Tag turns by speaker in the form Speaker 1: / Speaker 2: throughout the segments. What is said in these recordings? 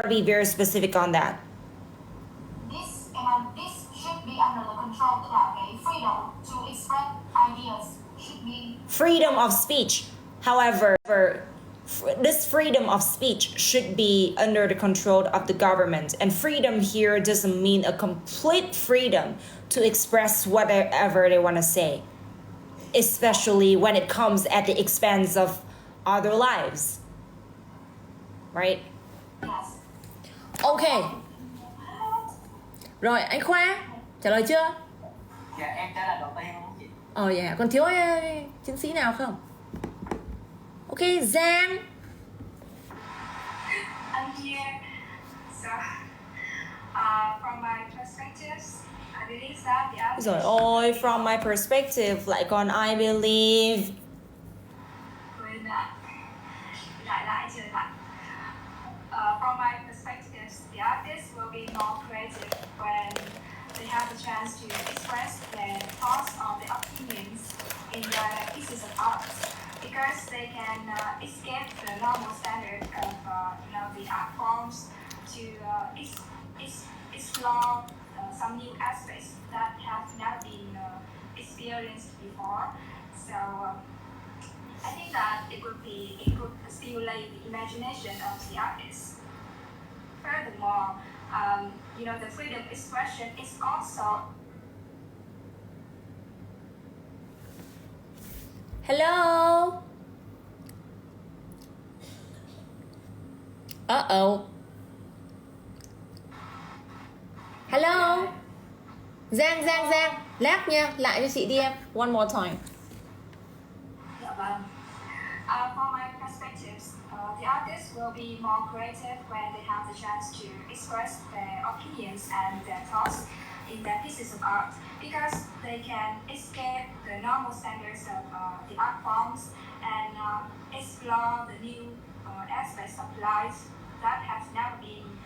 Speaker 1: Be very specific on that.
Speaker 2: This should be under the control of the freedom to express ideas should be
Speaker 1: freedom of speech. However, this freedom of speech should be under the control of the government. And freedom here doesn't mean a complete freedom to express whatever they want to say, especially when it comes at the expense of other lives. Right?
Speaker 2: yes.
Speaker 1: Ok. Rồi, anh Khoa, trả lời chưa?
Speaker 3: Dạ, em trả lời đầu tiên luôn chị.
Speaker 1: Dạ, còn thiếu chiến sĩ nào không? Ok, Giang.
Speaker 4: I'm here. So, from my perspectives, I believe that the artist
Speaker 1: Rồi ôi, from my perspective lại còn I believe.
Speaker 4: quên ạ. Lại chưa lại. From my perspectives, the artist will be more creative when they have the chance to express their thoughts or their opinions in their pieces of art, because they can escape the normal standard of the art forms to explore some new aspects that have never been experienced before. So I think that it could stimulate the imagination of the artist. Furthermore, the freedom of expression is also.
Speaker 1: Hello. Uh-oh. Hello. Giang, lát nha, lại cho chị đi em. One more time.
Speaker 4: From my perspectives, the artists will be more creative when they have the chance to express their opinions and their thoughts in their pieces of art, because they can escape the normal standards of the art forms and explore the new aspects of life that have never been,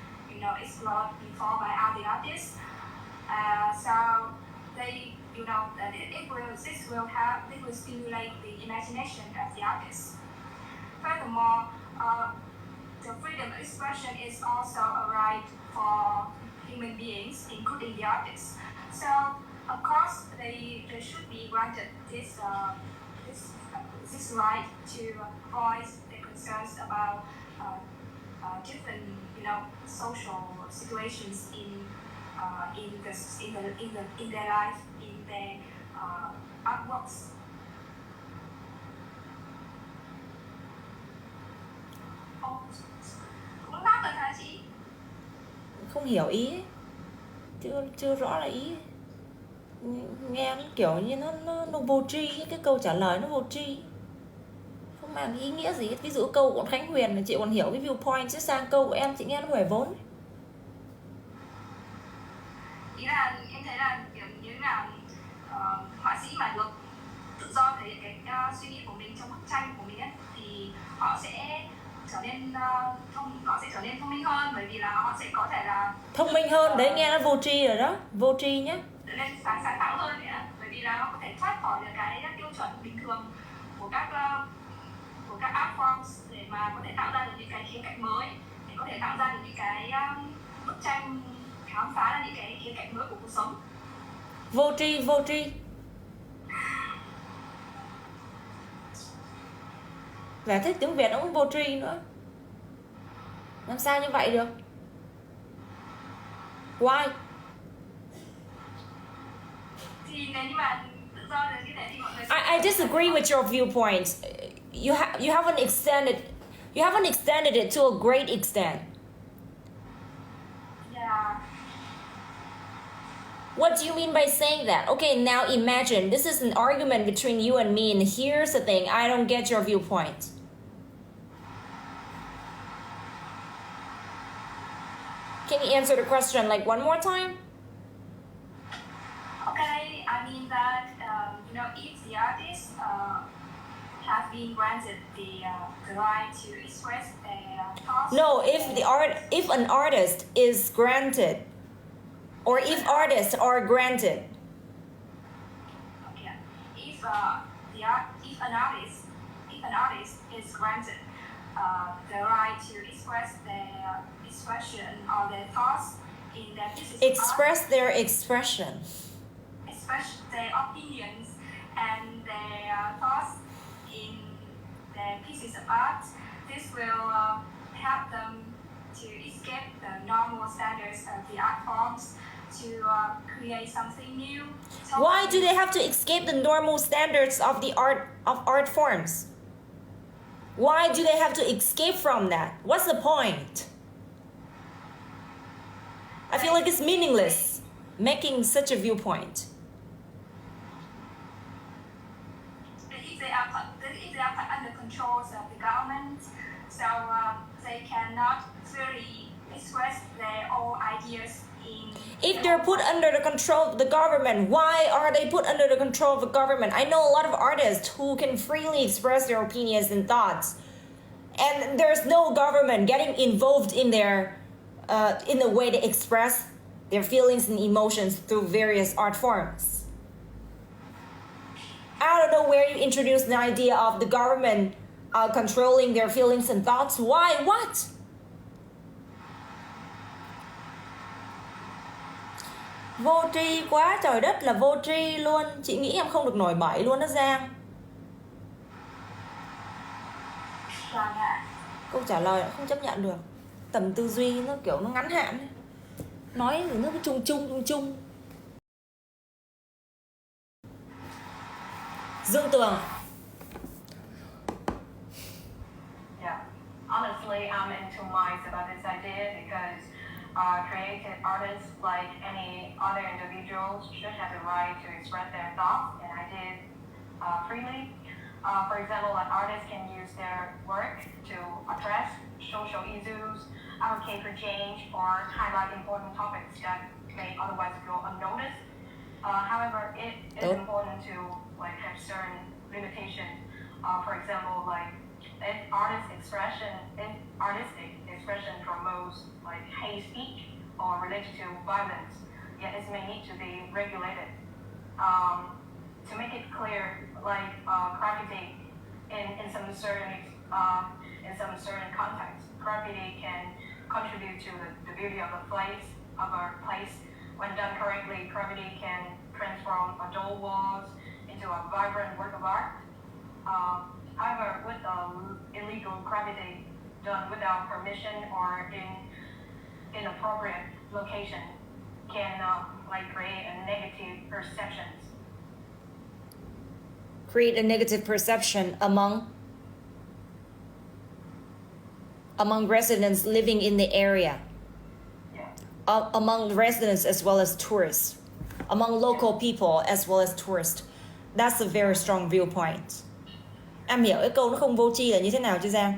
Speaker 4: explored before by other artists. So they, it will stimulate the imagination of the artist. Furthermore, the freedom of expression is also a right for human beings, including the artists. So, of course, they should be granted this right to voice their concerns about different, social situations in their life, in their artworks. Cũng đáp được hả chị?
Speaker 1: Không hiểu ý ấy. Chưa rõ là ý ấy. Nghe nó kiểu như nó vô tri, cái câu trả lời nó vô tri, không mang ý nghĩa gì. Ví dụ câu của Khánh Huyền là chị còn hiểu cái viewpoint, chứ sang câu của em chị nghe nó huề vốn.
Speaker 4: Ý là em thấy là kiểu như là họa sĩ mà được tự do thể hiện cái suy nghĩ của mình trong bức tranh của mình ấy, thì họ sẽ trở nên thông minh hơn, bởi vì là họ sẽ có thể là
Speaker 1: thông minh hơn. Đấy nghe nó vô tri rồi đó, vô tri nhá.
Speaker 4: Trở nên sáng tạo hơn nữa, bởi vì là họ có thể thoát khỏi được cái tiêu chuẩn bình thường của các art forms để mà có thể tạo ra được những cái khía cạnh mới, để có thể tạo ra được những cái bức tranh, khám phá ra những cái khía cạnh mới của cuộc sống.
Speaker 1: Vô tri. Giải thích tiếng Việt nó cũng vô tri nữa. Làm sao như vậy được? Why?
Speaker 4: Thì nếu như mà tự do được như thế thì mọi người
Speaker 1: I disagree with your viewpoint. You haven't extended it to a great extent.
Speaker 4: Yeah.
Speaker 1: What do you mean by saying that? Okay, now imagine this is an argument between you and me, and here's the thing, I don't get your viewpoint. Can you answer the question like one more time?
Speaker 4: Okay, I mean that if the artists have been granted the right to express their thoughts.
Speaker 1: No, if an artist is granted, or if artists are granted.
Speaker 4: Okay, if an artist is granted the right to express expression or their thoughts in their pieces of
Speaker 1: Express their expression.
Speaker 4: art, express their opinions and their thoughts in their pieces of art. This will help them to escape the normal standards of the art forms to create something new.
Speaker 1: Why do they have to escape the normal standards of the art forms? Why do they have to escape from that? What's the point? I feel like it's meaningless making such a viewpoint.
Speaker 4: If they are put under controls of the government, so they cannot really express their own ideas in.
Speaker 1: If they're put under the control of the government, why are they put under the control of the government? I know a lot of artists who can freely express their opinions and thoughts, and there's no government getting involved in their in the way they express their feelings and emotions through various art forms. I don't know where you introduced the idea of the government controlling their feelings and thoughts. Why? What? Vô tri quá trời đất là vô tri luôn. Chị nghĩ em không được nổi bậy luôn đó Giang.
Speaker 4: Vâng ạ.
Speaker 1: Câu trả lời không chấp nhận được. Tầm tư duy nó kiểu nó ngắn hạn ấy. Nói nó cứ chung chung. Dương Tường.
Speaker 5: Yeah, honestly, I'm in two minds about this idea because creative artists, like any other individuals, should have the right to express their thoughts and ideas freely. For example, an artist can use their work to address social issues, advocate for change, or highlight important topics that may otherwise go unnoticed. However, it is important to have certain limitations. For example, if artistic expression promotes hate speech or related to violence, yet it may need to be regulated. To make it clear, graffiti in some certain contexts, graffiti can contribute to the beauty of a place. When done correctly, graffiti can transform a dull walls into a vibrant work of art. However, with illegal graffiti done without permission or in inappropriate location can create a negative perceptions.
Speaker 1: Create a negative perception among residents living in the area.
Speaker 5: Yeah.
Speaker 1: Among residents as well as tourists. Among local people as well as tourists. That's a very strong viewpoint. Em hiểu cái câu nó không vô tri là như thế nào chứ Giang?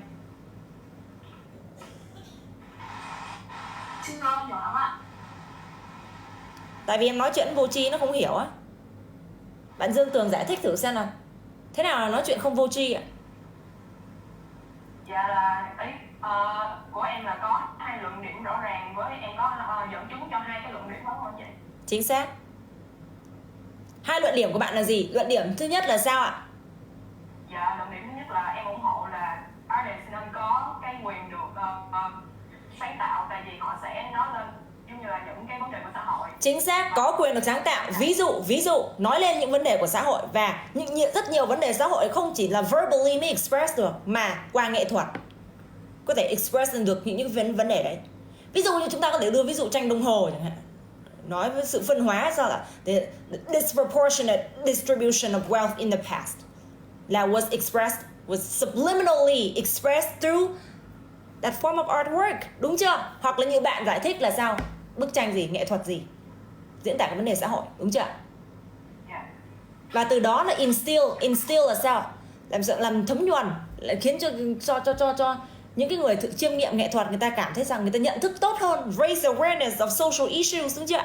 Speaker 4: Chưa hiểu lắm ạ.
Speaker 1: Tại vì em nói chuyện vô tri nó không hiểu á. Bạn Dương Tường giải thích thử xem nào. Thế nào là nói chuyện không vô tri ạ?
Speaker 5: Dạ là ý của em là có hai luận điểm rõ ràng, với em có dẫn chứng cho hai cái luận điểm đó không chị?
Speaker 1: Chính xác. Hai luận điểm của bạn là gì? Luận điểm thứ nhất là sao ạ?
Speaker 5: Dạ, luận điểm thứ nhất là em ủng hộ là artist nên có cái quyền được sáng tạo, tại vì họ sẽ nói lên giống như là những cái vấn đề của xã hội.
Speaker 1: Chính xác, có quyền được sáng tạo. Ví dụ nói lên những vấn đề của xã hội, và rất nhiều vấn đề xã hội không chỉ là verbally mới express được, mà qua nghệ thuật có thể express được những vấn đề đấy. Ví dụ như chúng ta có thể đưa ví dụ tranh đồng hồ chẳng hạn, nói với sự phân hóa sao là the disproportionate distribution of wealth in the past là was subliminally expressed through that form of artwork, đúng chưa? Hoặc là như bạn giải thích là sao? Bức tranh gì, nghệ thuật gì, diễn tả cái vấn đề xã hội, đúng chưa?
Speaker 5: Yeah.
Speaker 1: Và từ đó là instill là sao? Làm thấm nhuần, lại khiến cho những cái người chiêm nghiệm nghệ thuật người ta cảm thấy rằng người ta nhận thức tốt hơn, raise awareness of social issues, đúng chưa?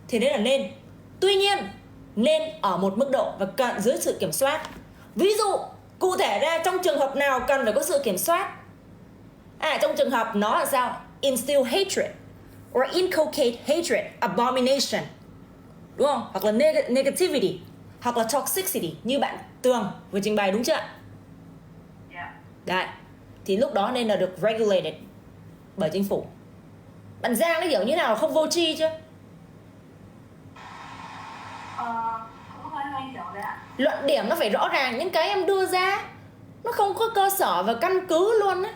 Speaker 1: Thì đấy là nên. Tuy nhiên nên ở một mức độ và cần dưới sự kiểm soát. Ví dụ cụ thể ra trong trường hợp nào cần phải có sự kiểm soát? Trong trường hợp nó là sao? Instill hatred or inculcate hatred, abomination, đúng không? Hoặc là negativity, hoặc là toxicity như bạn Tường vừa trình bày, đúng chưa?
Speaker 5: Yeah.
Speaker 1: Đấy, thì lúc đó nên là được regulated, bởi chính phủ. Bạn Giang nó hiểu như nào là không vô tri chứ?
Speaker 4: Cũng hơi hiểu đấy ạ.
Speaker 1: Luận điểm nó phải rõ ràng, những cái em đưa ra nó không có cơ sở và căn cứ luôn á.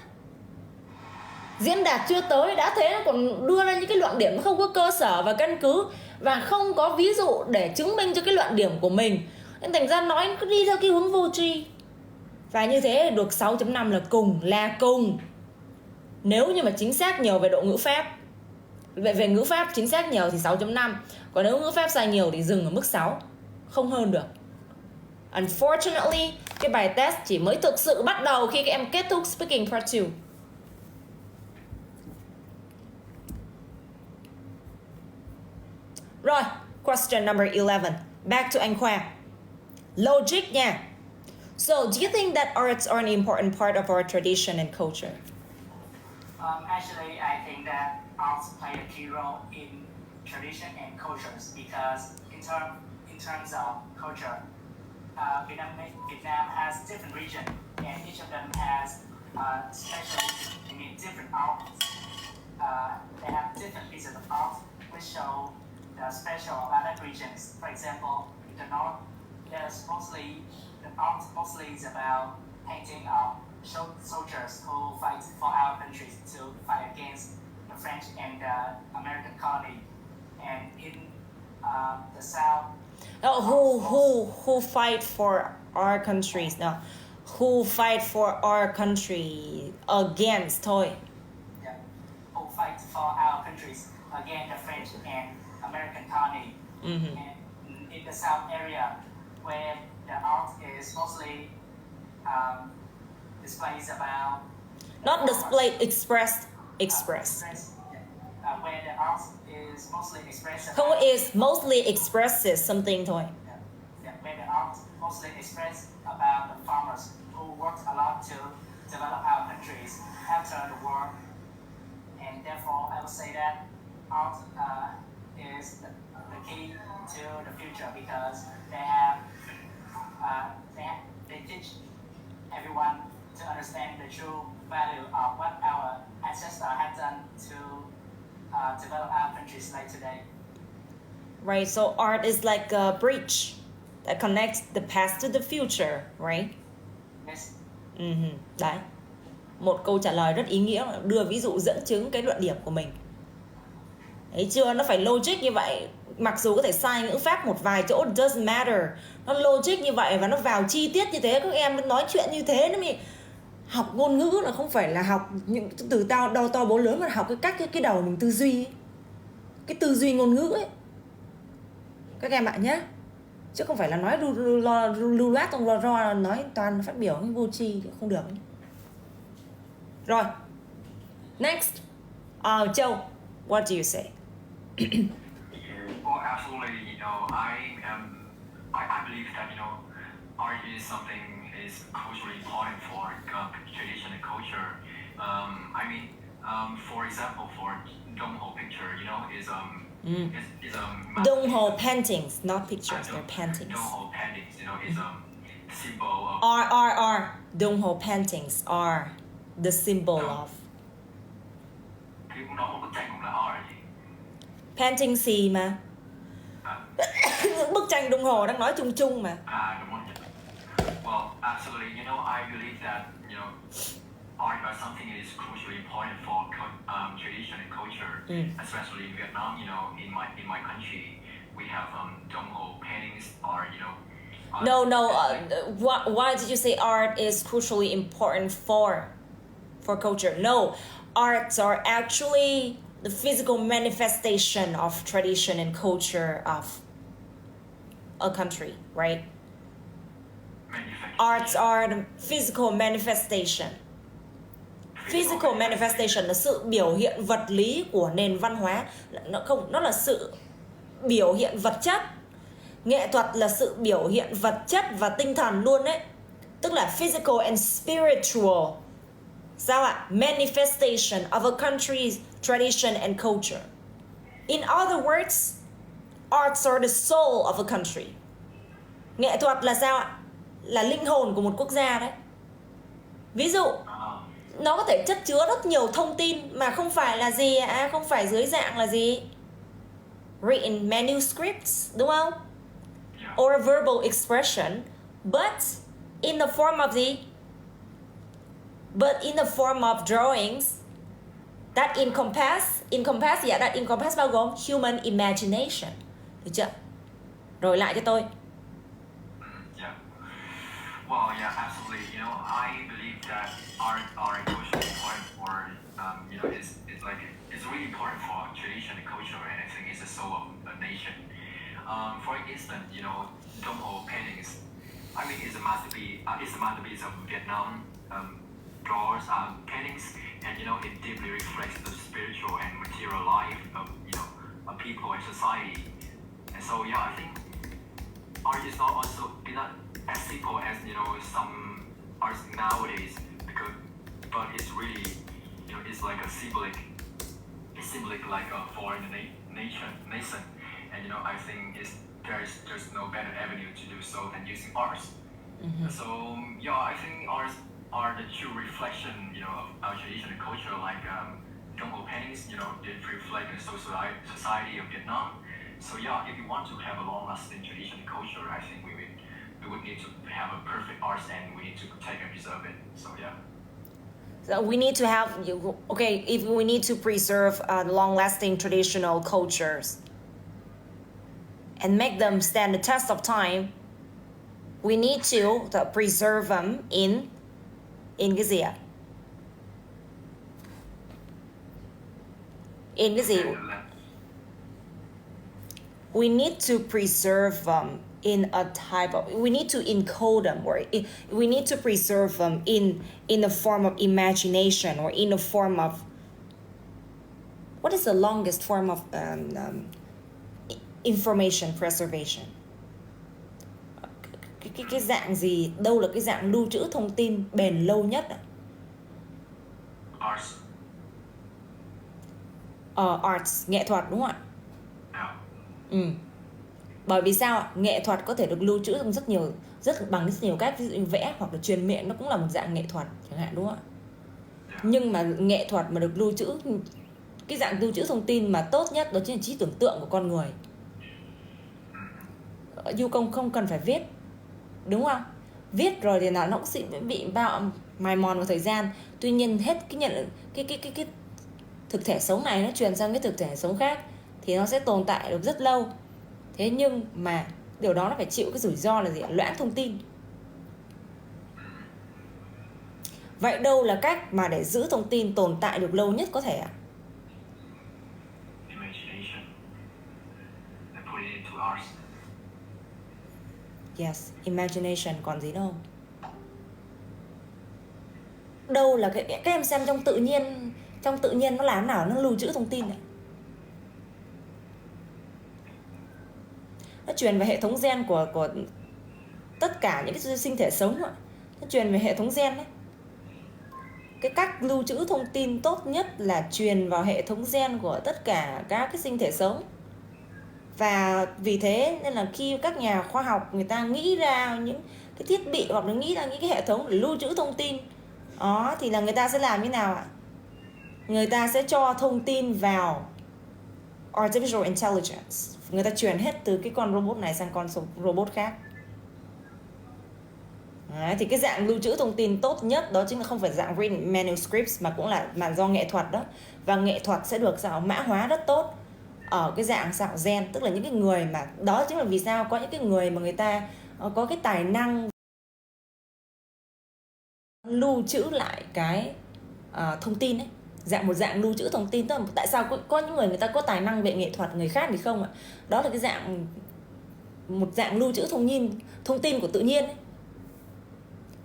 Speaker 1: Diễn đạt chưa tới đã thế nó còn đưa ra những cái luận điểm nó không có cơ sở và căn cứ, và không có ví dụ để chứng minh cho cái luận điểm của mình. Nên thành ra nói nó cứ đi theo cái hướng vô tri. Và như thế được 6.5 là cùng. Nếu như mà chính xác nhiều về độ ngữ pháp, về ngữ pháp chính xác nhiều thì 6.5. Còn nếu ngữ pháp sai nhiều thì dừng ở mức 6, không hơn được. Unfortunately, cái bài test chỉ mới thực sự bắt đầu khi các em kết thúc Speaking Part 2. Rồi, question number 11. Back to anh Khoa. Logic nha. So, do you think that arts are an important part of our tradition and culture?
Speaker 3: Actually, I think that arts play a key role in tradition and cultures because in terms of culture, Vietnam has different regions and each of them has special, different art. They have different pieces of art which show the special of other regions. For example, in the north, the art mostly is about painting of soldiers who fight for our country to fight against the French and the American colony. And in the south,
Speaker 1: Who fight for our countries? No, who fight for our country against thôi.
Speaker 3: yeah, who fight for our countries against the French and American colony.
Speaker 1: Mhm.
Speaker 3: And in the south area, where the art is mostly displays about
Speaker 1: Not displayed, expressed.
Speaker 3: Where the art is mostly expressed
Speaker 1: Không
Speaker 3: about,
Speaker 1: is mostly expresses something thôi.
Speaker 3: where the art mostly expressed about the farmers who worked a lot to develop our countries after the war, and therefore I would say that art is the key to the future because they teach everyone to understand the true value of what our ancestors have done to develop our countries like today.
Speaker 1: Right, so art is like a bridge that connects the past to the future, right?
Speaker 3: Yes.
Speaker 1: Đấy. Một câu trả lời rất ý nghĩa, đưa ví dụ dẫn chứng cái luận điểm của mình. Thấy chưa? Nó phải logic như vậy. Mặc dù có thể sai ngữ pháp một vài chỗ, it doesn't matter. Nó logic như vậy và nó vào chi tiết như thế. Các em nói chuyện như thế nó mới... Học ngôn ngữ là không phải là học những từ đo to bố lớn, mà học cái cách cái đầu mình tư duy ấy. Cái tư duy ngôn ngữ ấy. Các em ạ nhé. Chứ không phải là nói lưu loát trong ro nói toàn phát biểu cái vô tri thì không được. Rồi. Next. Châu, what do you say?
Speaker 6: Well, absolutely. I believe that art is something is culturally important for tradition and culture. For example, for Dong Ho picture, is
Speaker 1: Dong Ho paintings, not pictures, they're paintings.
Speaker 6: Dong Ho paintings, is symbol of
Speaker 1: R. Dong Ho paintings are the symbol of.
Speaker 6: Thì cũng nói một bức tranh cũng là art gì?
Speaker 1: Painting gì mà. Bức tranh đồng hồ đang nói chung chung mà.
Speaker 6: Đúng rồi. Well, absolutely. I believe that art is something that is crucially important for tradition and culture, especially in Vietnam. In my country, we have Dong Ho paintings, or
Speaker 1: No. Why did you say art is crucially important for culture? No, arts are actually the physical manifestation of tradition and culture of a country, right? Arts are the physical manifestation. Physical manifestation là sự biểu hiện vật lý của nền văn hóa. Nó là sự biểu hiện vật chất. Nghệ thuật là sự biểu hiện vật chất và tinh thần luôn đấy. Tức là physical and spiritual. Sao ạ? Manifestation of a country's tradition and culture. In other words, arts are the soul of a country. Nghệ thuật là sao ạ? Là linh hồn của một quốc gia đấy. Ví dụ, nó có thể chất chứa rất nhiều thông tin mà không phải là gì không phải dưới dạng là gì written manuscripts, đúng không?
Speaker 6: Yeah.
Speaker 1: Or a verbal expression, but in the form of drawings that encompass bao gồm human imagination. Được chưa? Rồi lại cho tôi.
Speaker 6: Yeah. Well, yeah, absolutely. You know, I believe that art and culture is important for, you know, it's really important for tradition and culture, and I think it's the soul of a nation. For instance, you know, Đông Hồ paintings, I mean, it's a masterpiece of Vietnam drawers, paintings, and you know, it deeply reflects the spiritual and material life of, you know, of people and society. And so, yeah, I think art is not as simple as, you know, some arts nowadays, but it's really, you know, it's like symbolic like for the nation, and you know, I think there's no better avenue to do so than using arts.
Speaker 1: Mm-hmm.
Speaker 6: So yeah, I think arts are the true reflection, you know, of our tradition and culture, like Đông Hồ paintings, you know, they reflect the society of Vietnam. So yeah, if you want to have a long-lasting tradition and culture, I think we would need to have a perfect arts, and we need to protect and preserve it. So yeah.
Speaker 1: So we need to have, if we need to preserve long-lasting traditional cultures and make them stand the test of time, we need to preserve them in cái gì ạ? In cái gì? We need to preserve them in a type of, we need to encode them, or we need to preserve them in the form of imagination, or in the form of, what is the longest form of information preservation? Cái dạng gì, đâu là cái dạng lưu trữ thông tin bền lâu nhất ạ?
Speaker 6: Arts.
Speaker 1: Arts, nghệ thuật, đúng không ạ?
Speaker 6: Yeah.
Speaker 1: Bởi vì sao ạ? Nghệ thuật có thể được lưu trữ trong bằng rất nhiều cách, ví dụ như vẽ hoặc là truyền miệng, nó cũng là một dạng nghệ thuật chẳng hạn, đúng không ạ? Nhưng mà nghệ thuật mà được lưu trữ, cái dạng lưu trữ thông tin mà tốt nhất đó chính là trí tưởng tượng của con người. Du Công không cần phải viết, đúng không? Viết rồi thì nó cũng sẽ bị mài mòn vào thời gian. Tuy nhiên hết cái thực thể sống này nó truyền sang cái thực thể sống khác thì nó sẽ tồn tại được rất lâu. Thế nhưng mà điều đó nó phải chịu cái rủi ro là gì? Loãng thông tin. Vậy đâu là cách mà để giữ thông tin tồn tại được lâu nhất có thể ạ?
Speaker 6: Imagination. And put it into arts.
Speaker 1: Yes, imagination, còn gì đâu. Đâu là các em xem trong tự nhiên nó làm nào nó lưu trữ thông tin này. Nó truyền về hệ thống gen của tất cả những cái sinh thể sống ạ. Nó truyền về hệ thống gen đấy. Cái cách lưu trữ thông tin tốt nhất là truyền vào hệ thống gen của tất cả các cái sinh thể sống. Và vì thế nên là khi các nhà khoa học người ta nghĩ ra những cái thiết bị hoặc là nghĩ ra những cái hệ thống để lưu trữ thông tin đó, thì là người ta sẽ làm như nào ạ? Người ta sẽ cho thông tin vào artificial intelligence. Người ta truyền hết từ cái con robot này sang con robot khác. Đấy, thì cái dạng lưu trữ thông tin tốt nhất đó chính là không phải dạng written manuscripts mà cũng là do nghệ thuật đó. Và nghệ thuật sẽ được mã hóa rất tốt ở cái dạng gen, tức là những cái người mà đó chính là vì sao có những cái người mà người ta có cái tài năng lưu trữ lại cái thông tin ấy, một dạng lưu trữ thông tin. Tức là tại sao có những người ta có tài năng về nghệ thuật, người khác thì không ạ? Đó là cái một dạng lưu trữ thông tin của tự nhiên ấy.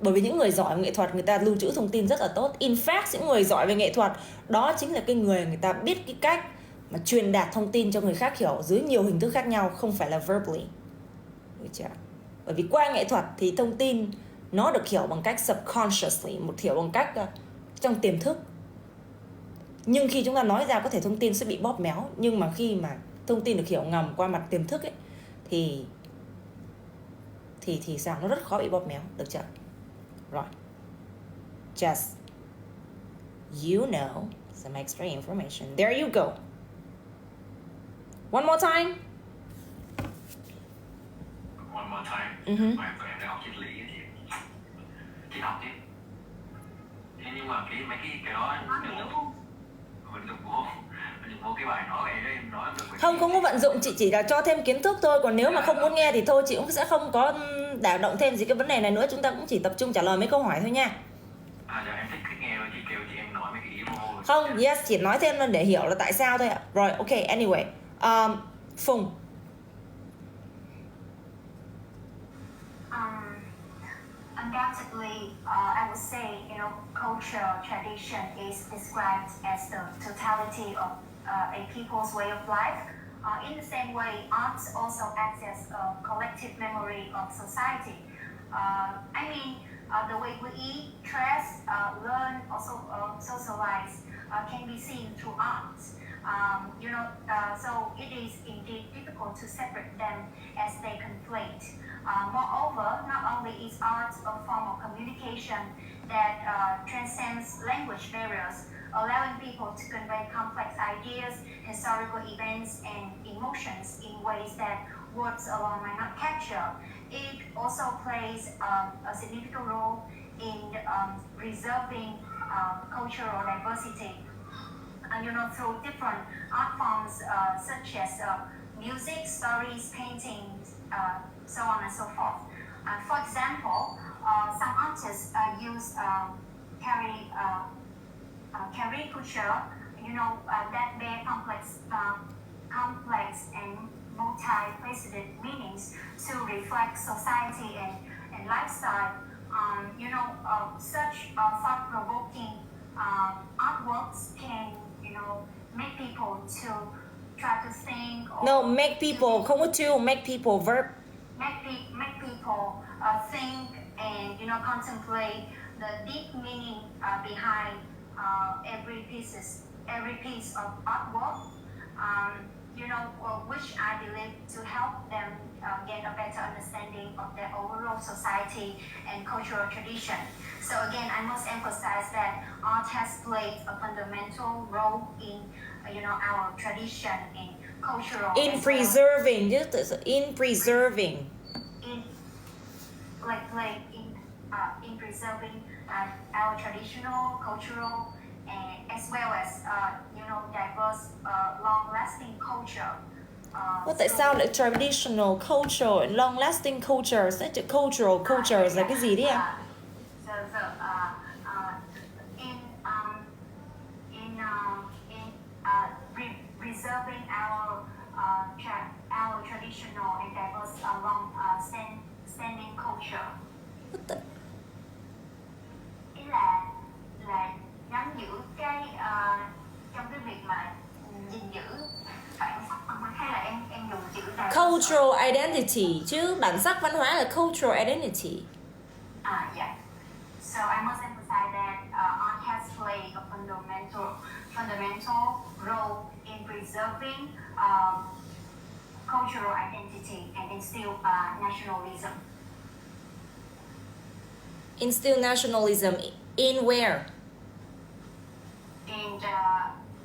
Speaker 1: Bởi vì những người giỏi về nghệ thuật người ta lưu trữ thông tin rất là tốt. In fact, những người giỏi về nghệ thuật đó chính là cái người ta biết cái cách mà truyền đạt thông tin cho người khác hiểu dưới nhiều hình thức khác nhau, không phải là verbally. Được chưa? Bởi vì qua nghệ thuật thì thông tin nó được hiểu bằng cách subconsciously, hiểu bằng cách trong tiềm thức. Nhưng khi chúng ta nói ra có thể thông tin sẽ bị bóp méo. Nhưng mà khi mà thông tin được hiểu ngầm qua mặt tiềm thức ấy, thì sao? Nó rất khó bị bóp méo. Được chưa? Rồi. Just. you know some extra information. There you go. One more time.
Speaker 6: One more time.
Speaker 1: Mhm.
Speaker 6: Mà tụi em đang học triết lý thì học tiếp. Thế nhưng mà mấy cái đó mình dùng vô cái bài nói em nói được.
Speaker 1: Không có vận dụng, chị chỉ là cho thêm kiến thức thôi. Còn nếu mà không muốn nghe thì thôi, chị cũng sẽ không có đả động thêm gì cái vấn đề này nữa. Chúng ta cũng chỉ tập trung trả lời mấy câu hỏi thôi nha.
Speaker 6: Dạ em thích nghe rồi, chị kêu chị em nói mấy cái ý vô.
Speaker 1: Không, yes, chỉ nói thêm lên để hiểu là tại sao thôi ạ. Rồi, ok, anyway. Phùng.
Speaker 2: Undoubtedly, I would say, cultural tradition is described as the totality of a people's way of life. In the same way, arts also acts as a collective memory of society. The way we eat, dress, learn, also socialize can be seen through arts. So it is indeed difficult to separate them as they conflate. Moreover, not only is art a form of communication that transcends language barriers, allowing people to convey complex ideas, historical events, and emotions in ways that words alone might not capture. It also plays a significant role in preserving cultural diversity. Through different art forms such as music, stories, paintings, so on and so forth. For example, some artists use caricature, that bear complex and multifaceted meanings to reflect society and lifestyle. Such thought-provoking artworks can, make people to try to think.
Speaker 1: No, make people, không có to, make people verb.
Speaker 2: Make people think and contemplate the deep meaning behind every piece of artwork. Which I believe to help them get a better understanding of their overall society and cultural tradition. So again, I must emphasize that art has played a fundamental role in our tradition in cultural.
Speaker 1: In preserving, in preserving.
Speaker 2: In preserving our traditional, cultural, and as well as diverse, long-lasting culture.
Speaker 1: Tại sao lại traditional culture, long lasting culture, cultural culture là cái gì đấy em?
Speaker 2: Preserving our traditional and diverse long-standing culture. Ý là gắn giữ cái trong cái việc mà gìn giữ bản sắc văn hóa, hay là em dùng chữ là
Speaker 1: Cultural identity, chứ bản sắc văn hóa là cultural identity.
Speaker 2: Yeah. So I must emphasize that art has played a fundamental role in preserving cultural identity and instill nationalism.
Speaker 1: Instill nationalism in where?
Speaker 2: In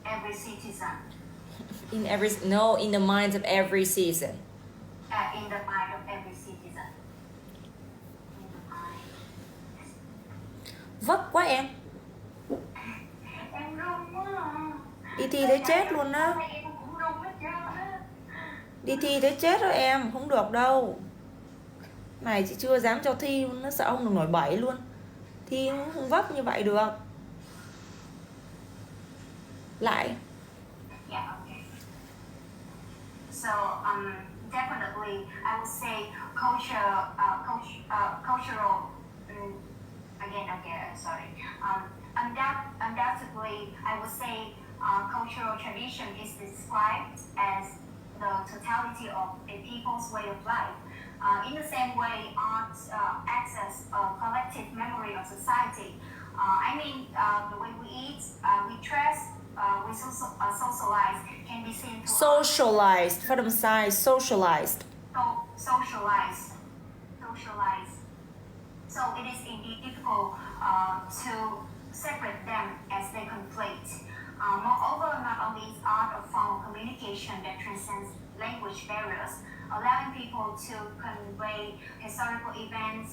Speaker 2: every citizen.
Speaker 1: In the minds of every citizen.
Speaker 2: In the mind of every citizen.
Speaker 1: Vất quá em.
Speaker 2: Em run quá.
Speaker 1: Đi thi thấy chết luôn á.
Speaker 2: Em cũng run hết trơn á.
Speaker 1: Đi thi thấy chết đó em, không được đâu. Này chị chưa dám cho thi luôn, nó sợ không được nổi bẩy luôn. Thi không vấp như vậy được. Lại.
Speaker 2: Yeah, okay. So, definitely, I would say cultural. Sorry. Undoubtedly, I would say cultural tradition is described as the totality of a people's way of life. In the same way, art acts as a collective memory of society. The way we eat, we dress, we socialize can be seen through
Speaker 1: Socialized, phát âm sai, socialized.
Speaker 2: Socialize. So it is indeed difficult to separate them as they complete. Moreover, not only is art a form of communication that transcends language barriers, allowing people to convey historical events,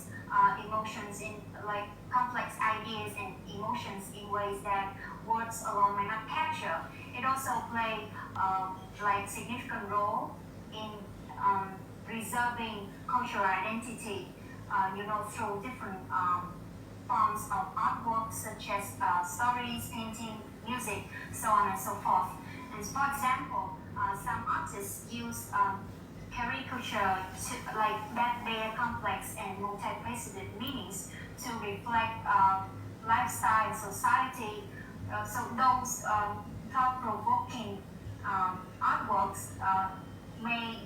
Speaker 2: emotions in like complex ideas and emotions in ways that words alone may not capture. It also play like significant role in preserving cultural identity, through different forms of artwork such as stories, painting, music, so on and so forth. And for example, some artists use caricature to, like that bear complex and multifaceted meanings to reflect lifestyle, society. So those thought-provoking artworks may,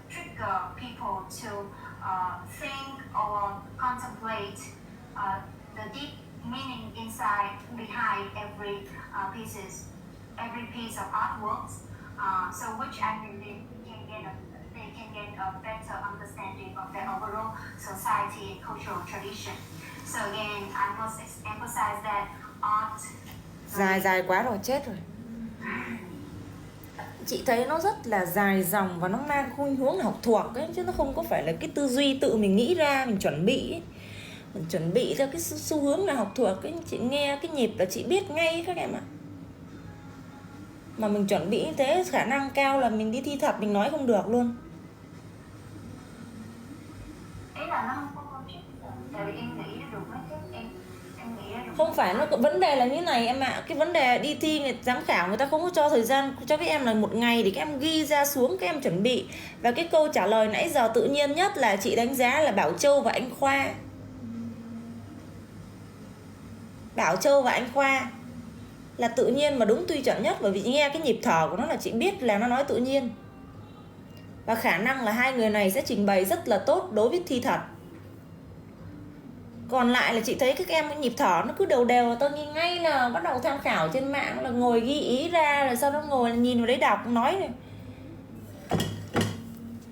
Speaker 2: trigger people to think or contemplate the deep meaning behind every piece of artworks. So which I believe they can get a better understanding of their overall society and cultural tradition. So again, I must emphasize that art.
Speaker 1: Dài quá rồi, chết rồi. Chị thấy nó rất là dài dòng và nó mang khuynh hướng học thuộc ấy, chứ nó không có phải là cái tư duy tự mình nghĩ ra, mình chuẩn bị ấy. Mình chuẩn bị theo cái xu hướng là học thuộc ấy. Chị nghe cái nhịp là chị biết ngay các em ạ. Mà mình chuẩn bị như thế khả năng cao là mình đi thi thật mình nói không được luôn.
Speaker 2: Ý là nó không có logic, tại vì em nghĩ được mấy cái em nghĩ ra được.
Speaker 1: Không phải, nó vấn đề là như này em ạ. Cái vấn đề đi thi giám khảo người ta không có cho thời gian cho các em là một ngày để các em ghi ra xuống, các em chuẩn bị. Và cái câu trả lời nãy giờ tự nhiên nhất là chị đánh giá là Bảo Châu và anh Khoa. Bảo Châu và anh Khoa là tự nhiên mà đúng tuy chuẩn nhất, bởi vì nghe cái nhịp thở của nó là chị biết là nó nói tự nhiên. Và khả năng là hai người này sẽ trình bày rất là tốt đối với thi thật. Còn lại là chị thấy các em cái nhịp thở nó cứ đều đều, tôi nghĩ ngay là bắt đầu tham khảo trên mạng là ngồi ghi ý ra, rồi sau đó ngồi nhìn vào đấy đọc nói này.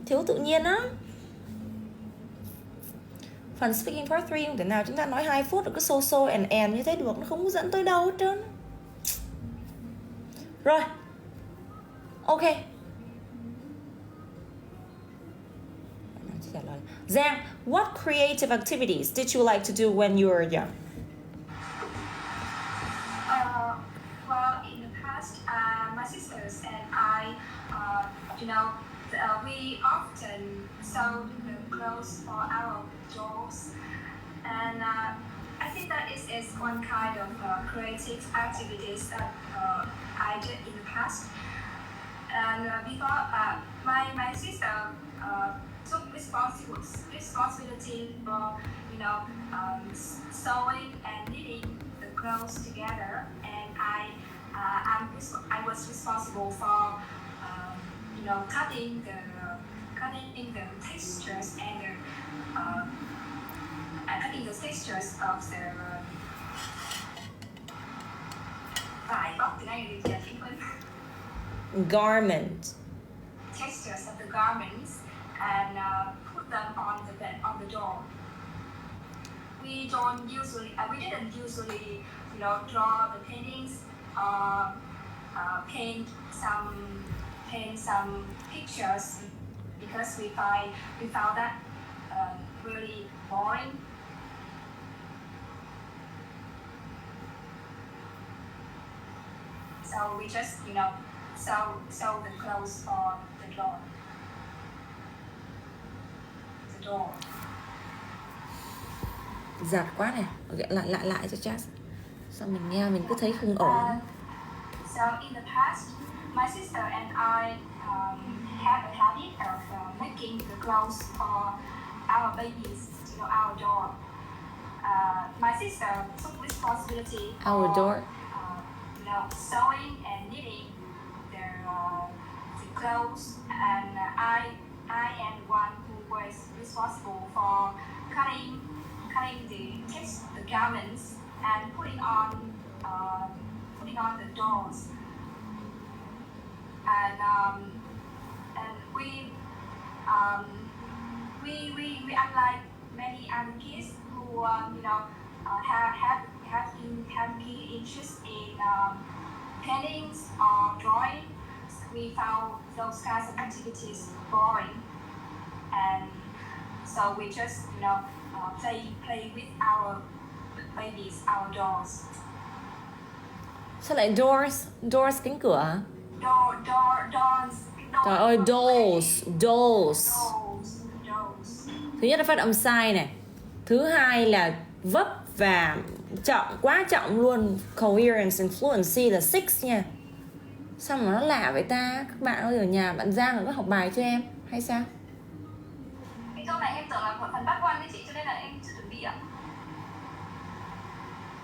Speaker 1: Thiếu tự nhiên á. Phần speaking part 3 không thể nào chúng ta nói 2 phút rồi cứ so and như thế được, nó không có dẫn tới đâu hết trơn. Rồi. Ok. Giang, what creative activities did you like to do when you were young?
Speaker 4: Well, in the past, my sisters and I, we often sewed the clothes for our dolls, and I think that is one kind of creative activities that I did in the past. And before, my sister took responsibility for sewing and knitting the clothes together, and I was responsible for cutting the textures and cutting the textures of the
Speaker 1: Garment.
Speaker 4: Textures of the garments and put them on the door. We didn't usually draw the paintings or paint some pictures because we found that really boring. So we just sew the clothes for the door.
Speaker 1: Giật quá này, lại cho chat. Sao mình nghe mình cứ thấy không ổn.
Speaker 4: So in the past, my sister and I had a habit of making the clothes for our babies, our door. My sister took responsibility
Speaker 1: Our
Speaker 4: for
Speaker 1: door.
Speaker 4: Sewing and knitting the clothes, and I am one who was responsible for cutting the garments and putting on the dolls. And we unlike many other kids who have key interest in paintings or drawing, we found those kinds of activities boring, and so we just play with our babies, our dolls.
Speaker 1: Sao lại doors? Doors cánh cửa hả?
Speaker 4: Dolls.
Speaker 1: Trời ơi, dolls.
Speaker 4: Dolls.
Speaker 1: Thứ nhất là phát âm sai này. Thứ hai là vấp và trọng, quá trọng luôn. Coherence and fluency là 6 nha. Sao mà nó lạ vậy ta? Các bạn ơi, ở nhà bạn Giang có học bài cho em hay sao?
Speaker 4: Cái câu này em tưởng là phần bắt quan với chị, cho nên là em chưa chuẩn bị ạ.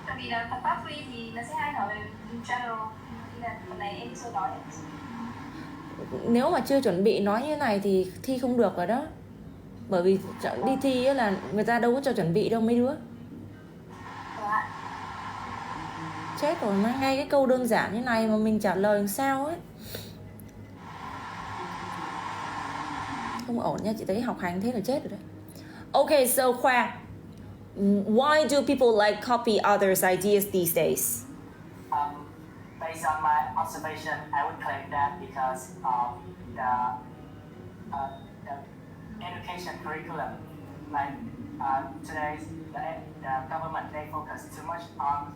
Speaker 4: Tại vì là phần bắt free thì nó sẽ hay nói về general, nên là phần này em chưa nói.
Speaker 1: Nếu mà chưa chuẩn bị nói như thế này thì thi không được rồi đó. Bởi vì đi thi ấy là người ta đâu có cho chuẩn bị đâu mấy đứa. Chết rồi, ngay cái câu đơn giản như này mà mình trả lời làm sao ấy. Không ổn nha, chị thấy học hành thế là chết rồi đấy. Okay, so Khoa, why do people like copy others' ideas these days?
Speaker 3: Based on my observation, I would claim that because of the education curriculum. Like today, the government, they focus too much on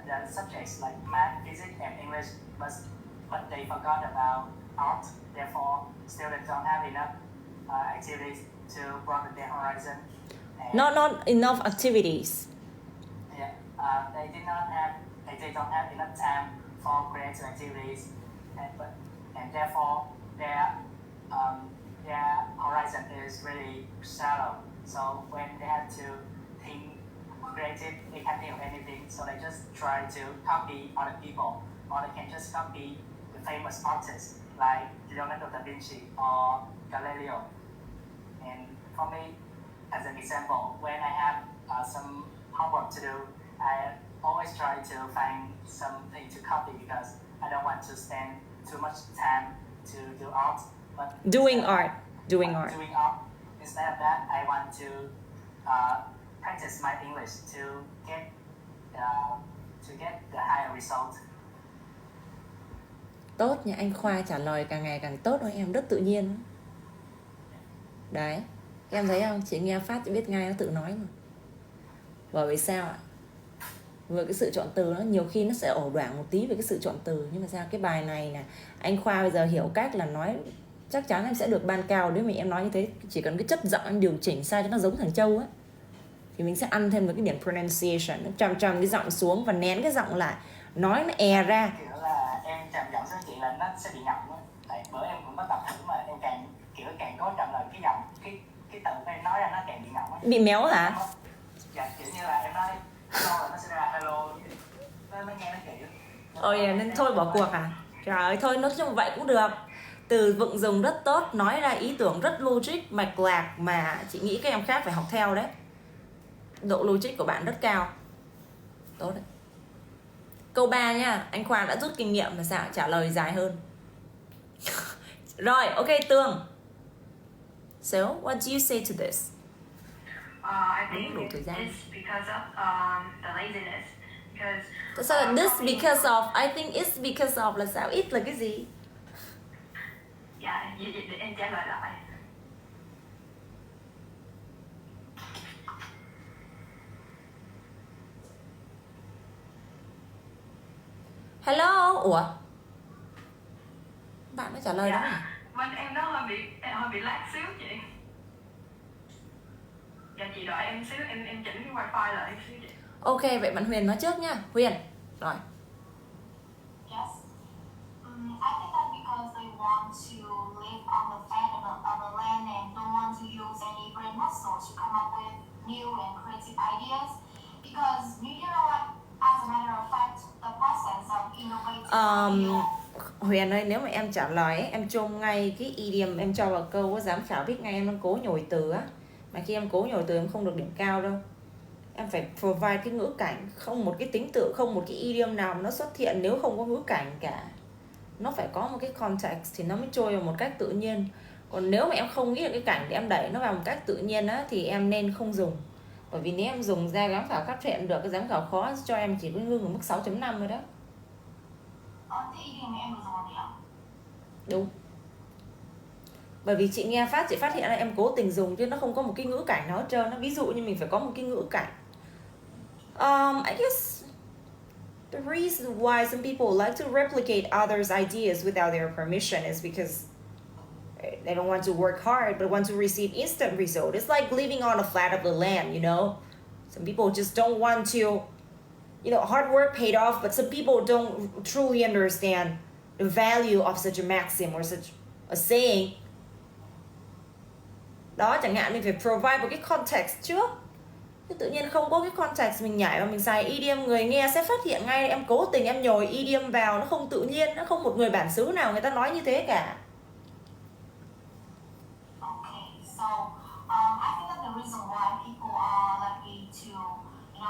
Speaker 3: the subjects like math, physics, and English, but they forgot about art. Therefore, students don't have enough activities to broaden their horizon. And
Speaker 1: Not enough activities.
Speaker 3: yeah, they don't have enough time for creative activities, and therefore their horizon is really shallow. So when they have to think creative, they can't think of anything. So they just try to copy other people, or they can just copy the famous artists like Leonardo da Vinci or Galileo. And for me, as an example, when I have some homework to do, I always try to find something to copy because I don't want to spend too much time to do art. But
Speaker 1: Doing art.
Speaker 3: Instead of that, I want to practice my English to get the higher result.
Speaker 1: Tốt nha, anh Khoa trả lời càng ngày càng tốt thôi em, rất tự nhiên. Đấy, em thấy không? Chị nghe phát chị biết ngay nó tự nói mà. Bởi vì sao ạ? Với cái sự chọn từ nó nhiều khi nó sẽ ổ đoảng một tí về cái sự chọn từ. Nhưng mà sao cái bài này nè, anh Khoa bây giờ hiểu cách là nói chắc chắn em sẽ được ban cao. Nếu mà em nói như thế, chỉ cần cái chất giọng em điều chỉnh sao cho nó giống thằng Châu á, thì mình sẽ ăn thêm với cái điểm pronunciation, nó trầm cái giọng xuống và nén cái giọng lại, nói nó ra.
Speaker 3: Kiểu là em trầm giọng với chị là nó sẽ bị ngọng á. Tại bữa em cũng có tập thử mà em càng cố trầm lại cái giọng, cái từ em nói ra nó càng bị ngọng á.
Speaker 1: Bị méo hả?
Speaker 3: Dạ, kiểu như là em nói hello là nó sẽ ra hello, nó nghe nó kiểu.
Speaker 1: Ôi nên thôi bỏ cuộc à? Trời ơi, thôi nói chung vậy cũng được. Từ vựng dùng rất tốt, nói ra ý tưởng rất logic, mạch lạc mà chị nghĩ các em khác phải học theo đấy. Độ logic của bạn rất cao. Tốt đấy. Câu 3 nha, anh Khoa đã rút kinh nghiệm là sao trả lời dài hơn. Rồi, ok Tường. So, what do you say to this?
Speaker 5: I think
Speaker 1: Đủ thời gian.
Speaker 5: it's because of the laziness. Because
Speaker 1: Tại sao là this because of? I think it's because of là sao? It là cái gì?
Speaker 5: dạ, để em trả lời lại.
Speaker 1: Hello? Ủa? Bạn đã trả lời đó à?
Speaker 5: Bên em nó hơi bị lag xíu chị. Dạ chị đợi em xíu, em chỉnh cái wifi lại em xíu chị.
Speaker 1: Ok, vậy bạn Huyền nói trước nha. Huyền. Rồi.
Speaker 2: Yes. I think that because they want to live on the fat of the land and don't want to use any brain muscles to come up with new and creative ideas. Because you know what? As a matter of fact, the process of innovating.
Speaker 1: Huyền ơi, nếu mà em trả lời ấy, em chôm ngay cái idiom em cho vào câu á, giám khảo biết ngay em đang cố nhồi từ á. Mà khi em cố nhồi từ em không được điểm cao đâu. Em phải provide cái ngữ cảnh, không một cái tính tự, không một cái idiom nào mà nó xuất hiện nếu không có ngữ cảnh cả. Nó phải có một cái context thì nó mới trôi vào một cách tự nhiên. Còn nếu mà em không nghĩ được cái cảnh để em đẩy nó vào một cách tự nhiên á, thì em nên không dùng. Bởi vì nếu em dùng ra giám khảo phát hiện được, cái giám khảo khó cho em chỉ có ngưng ở mức 6.5 rồi đó.
Speaker 2: Cái idiom mà em vừa dùng là
Speaker 1: Đúng. Bởi vì chị nghe phát, chị phát hiện là em cố tình dùng chứ nó không có một cái ngữ cảnh nào hết trơn. Nó ví dụ như mình phải có một cái ngữ cảnh. I guess the reason why some people like to replicate others' ideas without their permission is because they don't want to work hard but want to receive instant result. It's like living on a flat of the land, you know. Some people just don't want to, hard work paid off, but some people don't truly understand the value of such a maxim or such a saying. Đó, chẳng hạn mình phải provide một cái context trước. Chứ tự nhiên không có cái context, mình nhảy và mình xài idiom, người nghe sẽ phát hiện ngay em cố tình em nhồi idiom vào, nó không tự nhiên, nó không một người bản xứ nào người ta nói như thế cả.
Speaker 2: Okay, so I think that the reason why people are likely to,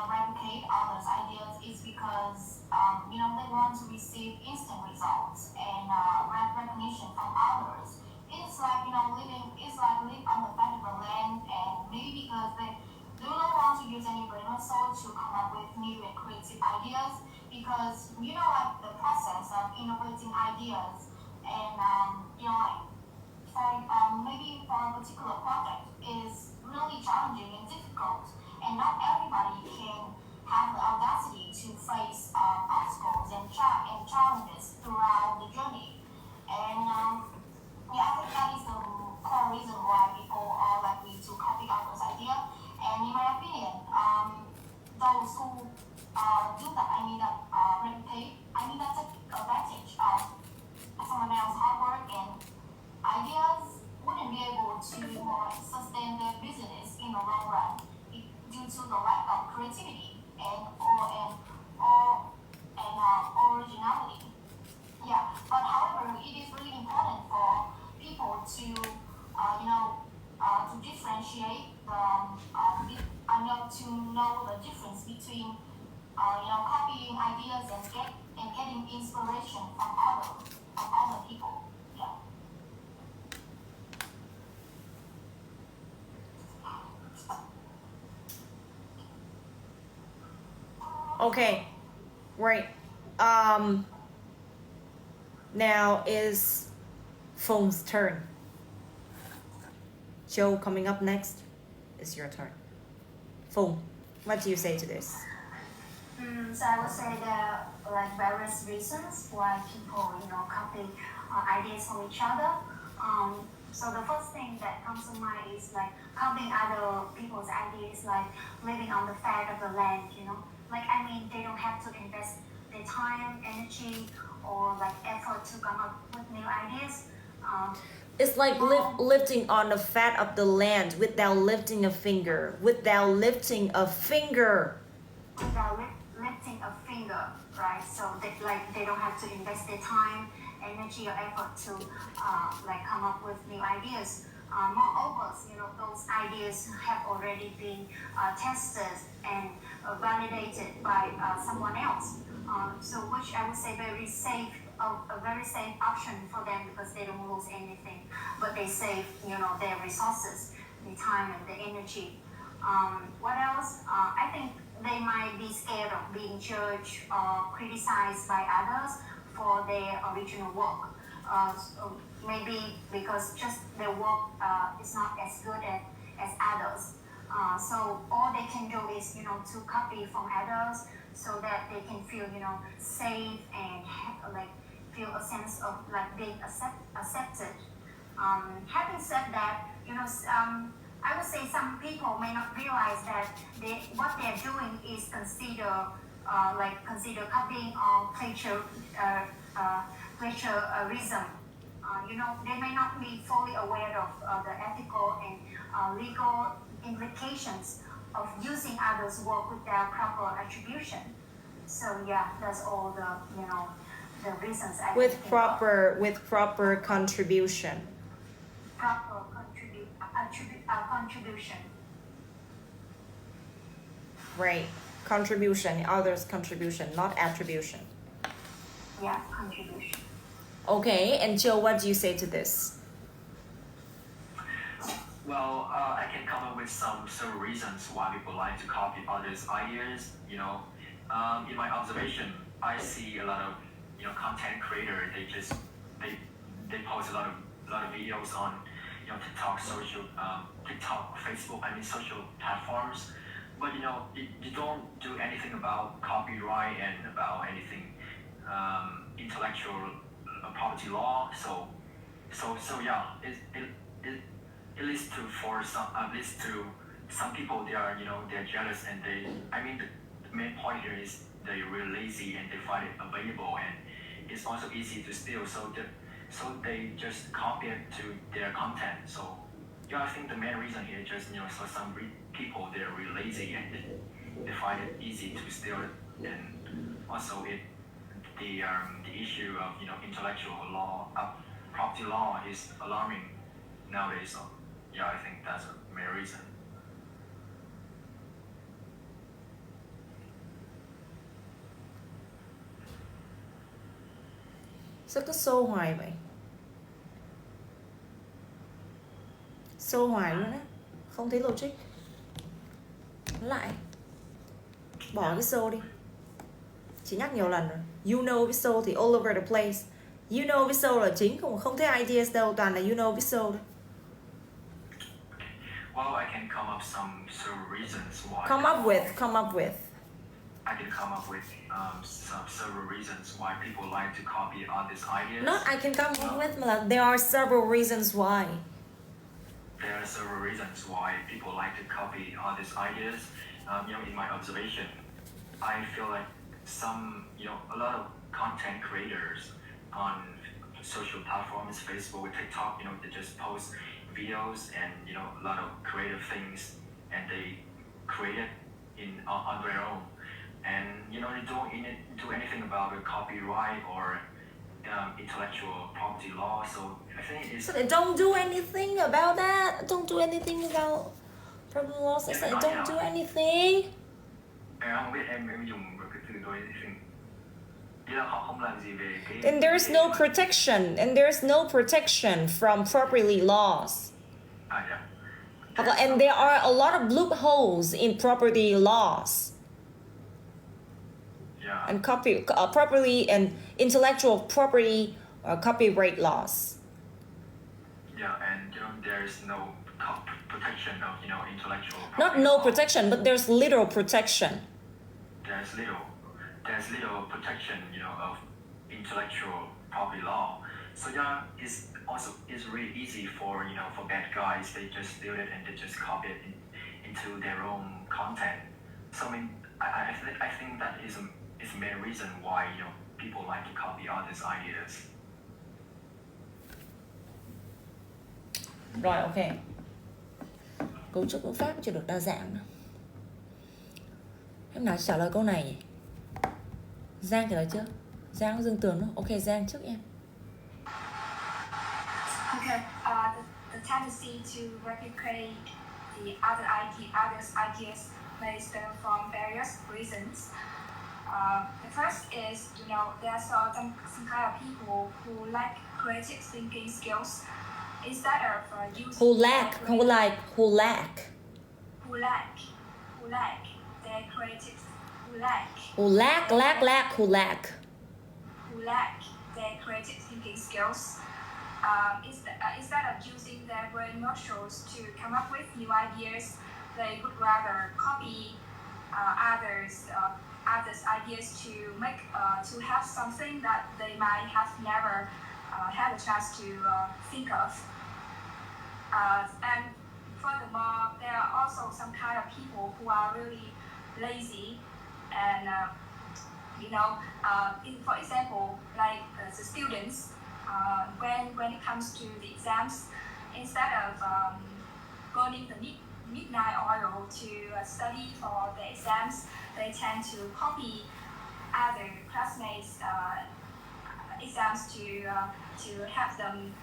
Speaker 2: replicate others' ideas is because, they want to receive instant results and recognition from others. It's like, live on the fat of the land, and maybe because they do not want to use any brain muscle to come up with new and creative ideas, because, the process of innovating ideas and, maybe for a particular project is really challenging and difficult, and not everybody can have the audacity to face obstacles and challenges throughout the journey. And I think that is the core reason why people are likely to copy others' idea. And in my opinion, those who do that, replicate, that's take advantage of someone else's hard work and ideas, wouldn't be able to sustain their business in the long run due to the lack of creativity and originality. Yeah, but however, it is really important for people to to differentiate to know the difference between copying ideas and getting inspiration from other people. Yeah.
Speaker 1: Okay, right. Now is Phong's turn. Joe, coming up next is your turn. Phong, what do you say to this?
Speaker 2: So I would say there are various reasons why people copy ideas from each other. So the first thing that comes to mind is copying other people's ideas, like living on the fat of the land. They don't have to invest their time, energy, or effort to come up with new ideas.
Speaker 1: It's like lifting on the fat of the land without lifting a finger. Without lifting a finger.
Speaker 2: Without lifting a finger, right? So they don't have to invest their time, energy, or effort to come up with new ideas. Moreover, those ideas have already been tested and validated by someone else. So which I would say a very safe option for them, because they don't lose anything, but they save their resources, the time and the energy. What else? I think they might be scared of being judged or criticized by others for their original work. So maybe because just their work is not as good as others. So all they can do is to copy from others, so that they can feel safe and feel a sense of being accepted. Having said that, I would say some people may not realize that what they're doing is consider copying or plagiarism. They may not be fully aware of the ethical and legal implications of using others' work without proper attribution. So yeah, that's all the reasons I
Speaker 1: With
Speaker 2: think of.
Speaker 1: proper contribution.
Speaker 2: Proper contribution.
Speaker 1: Right. Contribution, others' contribution, not attribution.
Speaker 2: Yeah, contribution.
Speaker 1: Okay, and Joe, what do you say to this?
Speaker 6: Well, I can come up with several reasons why people like to copy others' ideas. In my observation, I see a lot of content creator. They post a lot of videos on TikTok, TikTok, Facebook. I mean social platforms. But you don't do anything about copyright and about anything intellectual property law. So yeah, it leads to some people they're jealous and the main point here is they're really lazy and they find it available and it's also easy to steal, so they just copy it to their content. So yeah, I think the main reason here is just so some people they're really lazy and they find it easy to steal it, and also the issue of intellectual law, property law is alarming nowadays. So yeah, I think that's a main reason.
Speaker 1: Sao cứ xô hoài vậy? Xô hoài luôn á, không thấy logic. Lại bỏ cái xô đi. Chỉ nhắc nhiều lần rồi. You know với xô thì all over the place. You know với xô là chính, không thấy ideas đâu, toàn là you know với xô thôi.
Speaker 6: Well, I can come up some reasons why.
Speaker 1: Come up with.
Speaker 6: I can come up with several reasons why people like to copy others' ideas.
Speaker 1: Not I can come up with, mà là there are several reasons why.
Speaker 6: There are several reasons why people like to copy others' ideas. In my observation, I feel like a lot of content creators on social platforms, Facebook, TikTok, they just post videos and a lot of creative things, and they create it on their own, and they don't do anything about the copyright or intellectual property law. So I think it's.
Speaker 1: So they don't do anything about that. Don't do anything about property laws. They say don't do anything.
Speaker 6: Em không biết em dùng cái từ đó anything. Ý là họ không làm gì về cái.
Speaker 1: And there's no protection. And there's no protection from property laws.
Speaker 6: Yeah.
Speaker 1: And there are a lot of loopholes in property laws.
Speaker 6: Yeah.
Speaker 1: And property and intellectual property copyright laws.
Speaker 6: Yeah, and there's no protection of intellectual property.
Speaker 1: Not no
Speaker 6: law.
Speaker 1: protection, but there's little protection.
Speaker 6: There's little protection of intellectual property law. So yeah, it's really easy for bad guys. They just steal it and they just copy it into their own content. So I mean, I think that is the main reason why people like to copy others' ideas.
Speaker 1: Rồi, ok. Cấu trúc ngữ pháp chưa được đa dạng nữa. Em nào trả lời câu này nhỉ? Giang trả lời trước. Giang Dương Tường nữa. Ok, Giang trước em.
Speaker 4: Okay, the tendency to replicate the others' ideas may stem from various reasons. The first is, there are some kind of people who lack creative thinking skills. Instead of using
Speaker 1: Who lack
Speaker 4: their creative thinking skills. Instead of using their brain muscles to come up with new ideas, they would rather copy others' ideas to have something that they might have never had a chance to think of. And furthermore, there are also some kind of people who are really lazy, and for example, like the students, when it comes to the exams, instead of burning the midnight oil to study for the exams, they tend to copy other classmates' exams to have them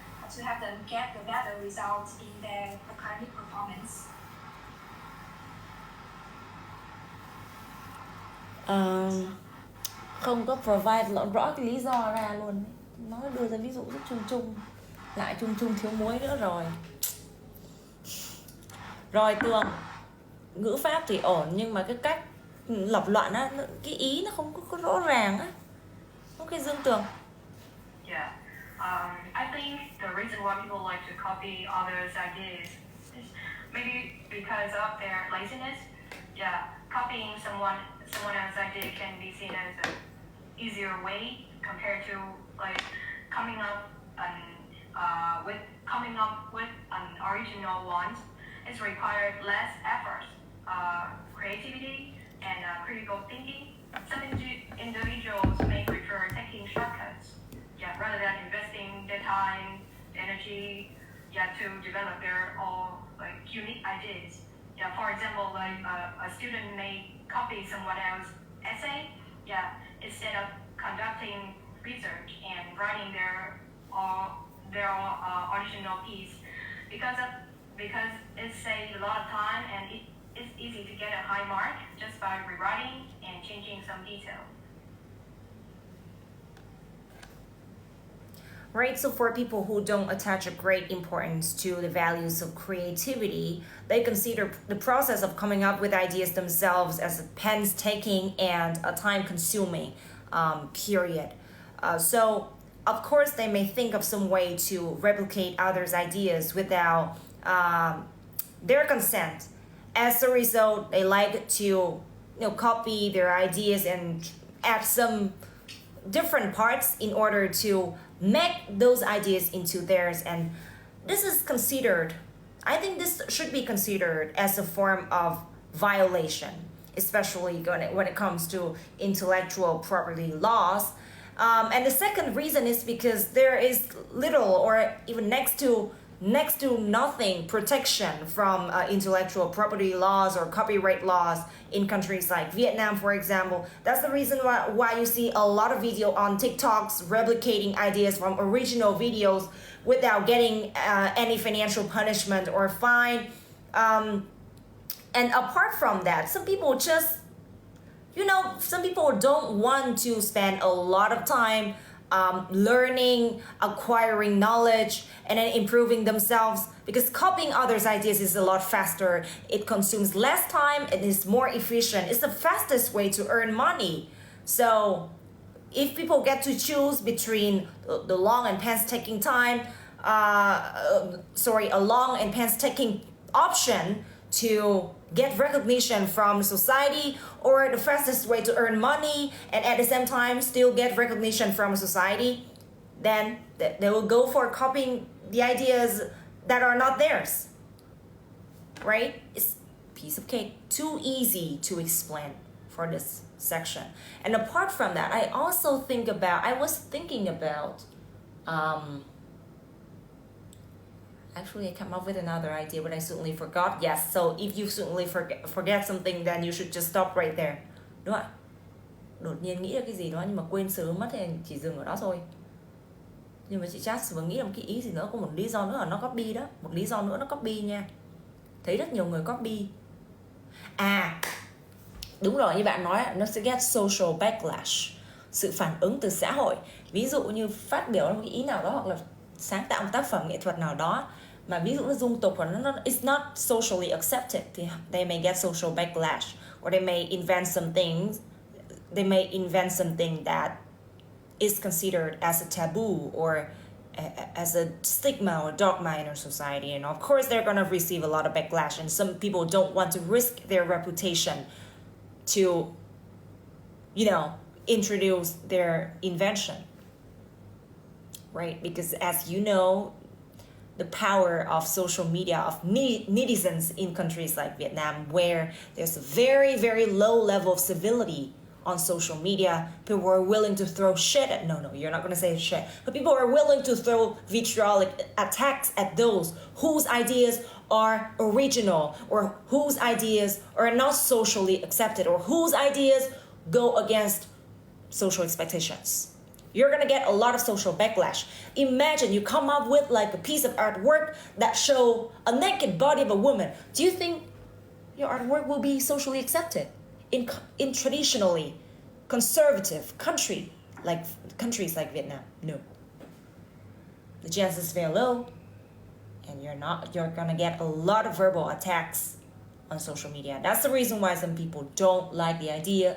Speaker 4: get the better results in their academic performance.
Speaker 1: Không có provide rõ cái lý do ra luôn. Nó đưa ra ví dụ rất chung chung, lại chung chung thiếu muối nữa rồi. Rồi Tường, ngữ pháp thì ổn nhưng mà cái cách lập luận á, cái ý nó không có rõ ràng á. Ok Dương Tường.
Speaker 5: Yeah. I think the reason why people like to copy others' ideas is maybe because of their laziness. Yeah, copying someone else's idea can be seen as an easier way compared to like coming up with an original one. It's required less effort, creativity, and critical thinking. Some individuals may prefer taking shortcuts, rather than investing their time, energy, to develop their own like unique ideas. For example, like a student may copy someone else's essay, instead of conducting research and writing their original piece, because it saves a lot of time and it's easy to get a high mark just by rewriting and changing some detail.
Speaker 1: Right, so for people who don't attach a great importance to the values of creativity, they consider the process of coming up with ideas themselves as a painstaking and a time-consuming period. So, of course, they may think of some way to replicate others' ideas without their consent. As a result, they like to copy their ideas and add some different parts in order to make those ideas into theirs, and this is considered, I think this should be considered as a form of violation, especially when it comes to intellectual property laws. And the second reason is because there is little or even next to nothing protection from intellectual property laws or copyright laws in countries like Vietnam, for example. That's the reason why you see a lot of video on TikToks replicating ideas from original videos without getting any financial punishment or fine. And apart from that, some people just, some people don't want to spend a lot of time learning, acquiring knowledge, and then improving themselves, because copying others' ideas is a lot faster. It consumes less time, it is more efficient. It's the fastest way to earn money. So if people get to choose between the long and painstaking a long and painstaking option to get recognition from society, or the fastest way to earn money and at the same time still get recognition from society, then they will go for copying the ideas that are not theirs. Right? It's a piece of cake. Too easy to explain for this section. And apart from that, I was thinking about actually, I came up with another idea, but I suddenly forgot. Yes, so if you suddenly forget something, then you should just stop right there. Đúng không ạ? Đột nhiên nghĩ ra cái gì đó nhưng mà quên sớm mất thì chỉ dừng ở đó thôi. Nhưng mà chị chat vừa nghĩ là một cái ý gì nữa, có một lý do nữa là nó copy đó. Một lý do nữa nó copy nha. Thấy rất nhiều người copy. Đúng rồi, như bạn nói, nó sẽ get social backlash. Sự phản ứng từ xã hội. Ví dụ như phát biểu một cái ý nào đó hoặc là sáng tạo một tác phẩm nghệ thuật nào đó mà ví dụ nó dung tục hoặc nó it's not socially accepted thì they may get social backlash, or they may invent something that is considered as a taboo or as a stigma or dogma in our society, and of course they're gonna receive a lot of backlash, and some people don't want to risk their reputation to introduce their invention. Right, because as you know, the power of social media, of netizens in countries like Vietnam, where there's a very, very low level of civility on social media. People are willing to throw shit at, no, you're not going to say shit, but people are willing to throw vitriolic attacks at those whose ideas are original, or whose ideas are not socially accepted, or whose ideas go against social expectations. You're gonna get a lot of social backlash. Imagine you come up with like a piece of artwork that show a naked body of a woman. Do you think your artwork will be socially accepted in traditionally conservative countries like Vietnam? No. The chances is very low. and you're gonna get a lot of verbal attacks on social media. That's the reason why some people don't like the idea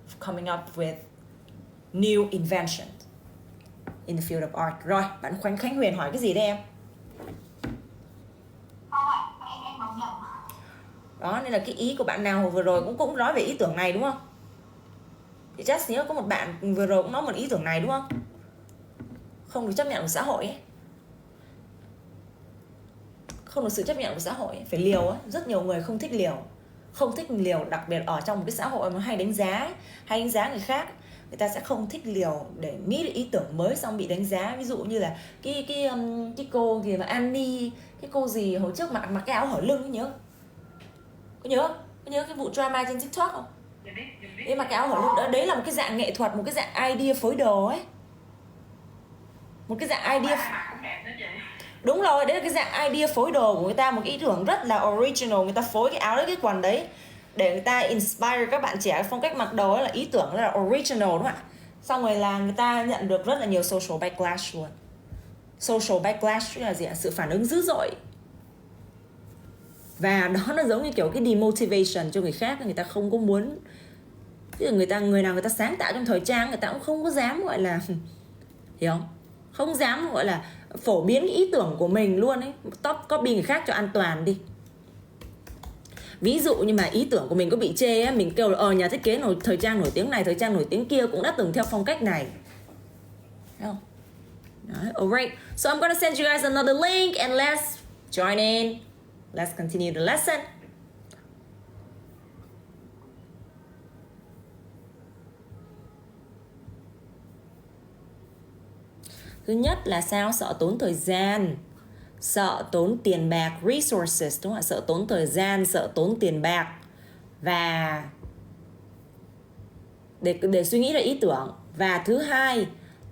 Speaker 1: of coming up with new inventions in the field of art. Rồi, bạn Khánh Huyền hỏi cái gì đây em?
Speaker 2: Không ạ, em đọc nhầm.
Speaker 1: Đó, nên là cái ý của bạn nào vừa rồi cũng nói về ý tưởng này đúng không? Thì just nhớ có một bạn vừa rồi cũng nói một ý tưởng này đúng không? Không được chấp nhận của xã hội ấy. Không được sự chấp nhận của xã hội ấy. Phải liều ấy. Rất nhiều người không thích liều. Không thích liều, đặc biệt ở trong một cái xã hội mà hay đánh giá người khác. Người ta sẽ không thích liều để nghĩ được ý tưởng mới xong bị đánh giá. Ví dụ như là cái cô gì mà Annie, cái cô gì hồi trước mặc cái áo hở lưng ấy, nhớ? Có nhớ cái vụ drama trên TikTok không? Đấy, mặc cái áo hở lưng đó, đấy là một cái dạng nghệ thuật, một cái dạng idea phối đồ ấy. Một cái dạng idea. Đúng rồi, đấy là cái dạng idea phối đồ của người ta, một cái ý tưởng rất là original, người ta phối cái áo đấy, cái quần đấy để người ta inspire các bạn trẻ. Phong cách mặc đồ ấy là ý tưởng rất là original đúng không ạ? Xong rồi là người ta nhận được rất là nhiều social backlash luôn. Social backlash là gì ạ? Sự phản ứng dữ dội. Và đó nó giống như kiểu cái demotivation cho người khác, người ta không có muốn. Ví dụ người nào người ta sáng tạo trong thời trang, người ta cũng không có dám gọi là, hiểu không? Không dám gọi là phổ biến cái ý tưởng của mình luôn ấy. Top copy người khác cho an toàn đi. Ví dụ như mà ý tưởng của mình có bị chê ấy, mình kêu là nhà thiết kế thời trang nổi tiếng này, thời trang nổi tiếng kia cũng đã từng theo phong cách này. Thấy không? Đấy, alright. So I'm gonna send you guys another link and let's join in. Let's continue the lesson. Thứ nhất là sao? Sợ tốn thời gian, sợ tốn tiền bạc, resources, đúng không ạ? Sợ tốn thời gian, sợ tốn tiền bạc. Và để suy nghĩ ra ý tưởng. Và thứ hai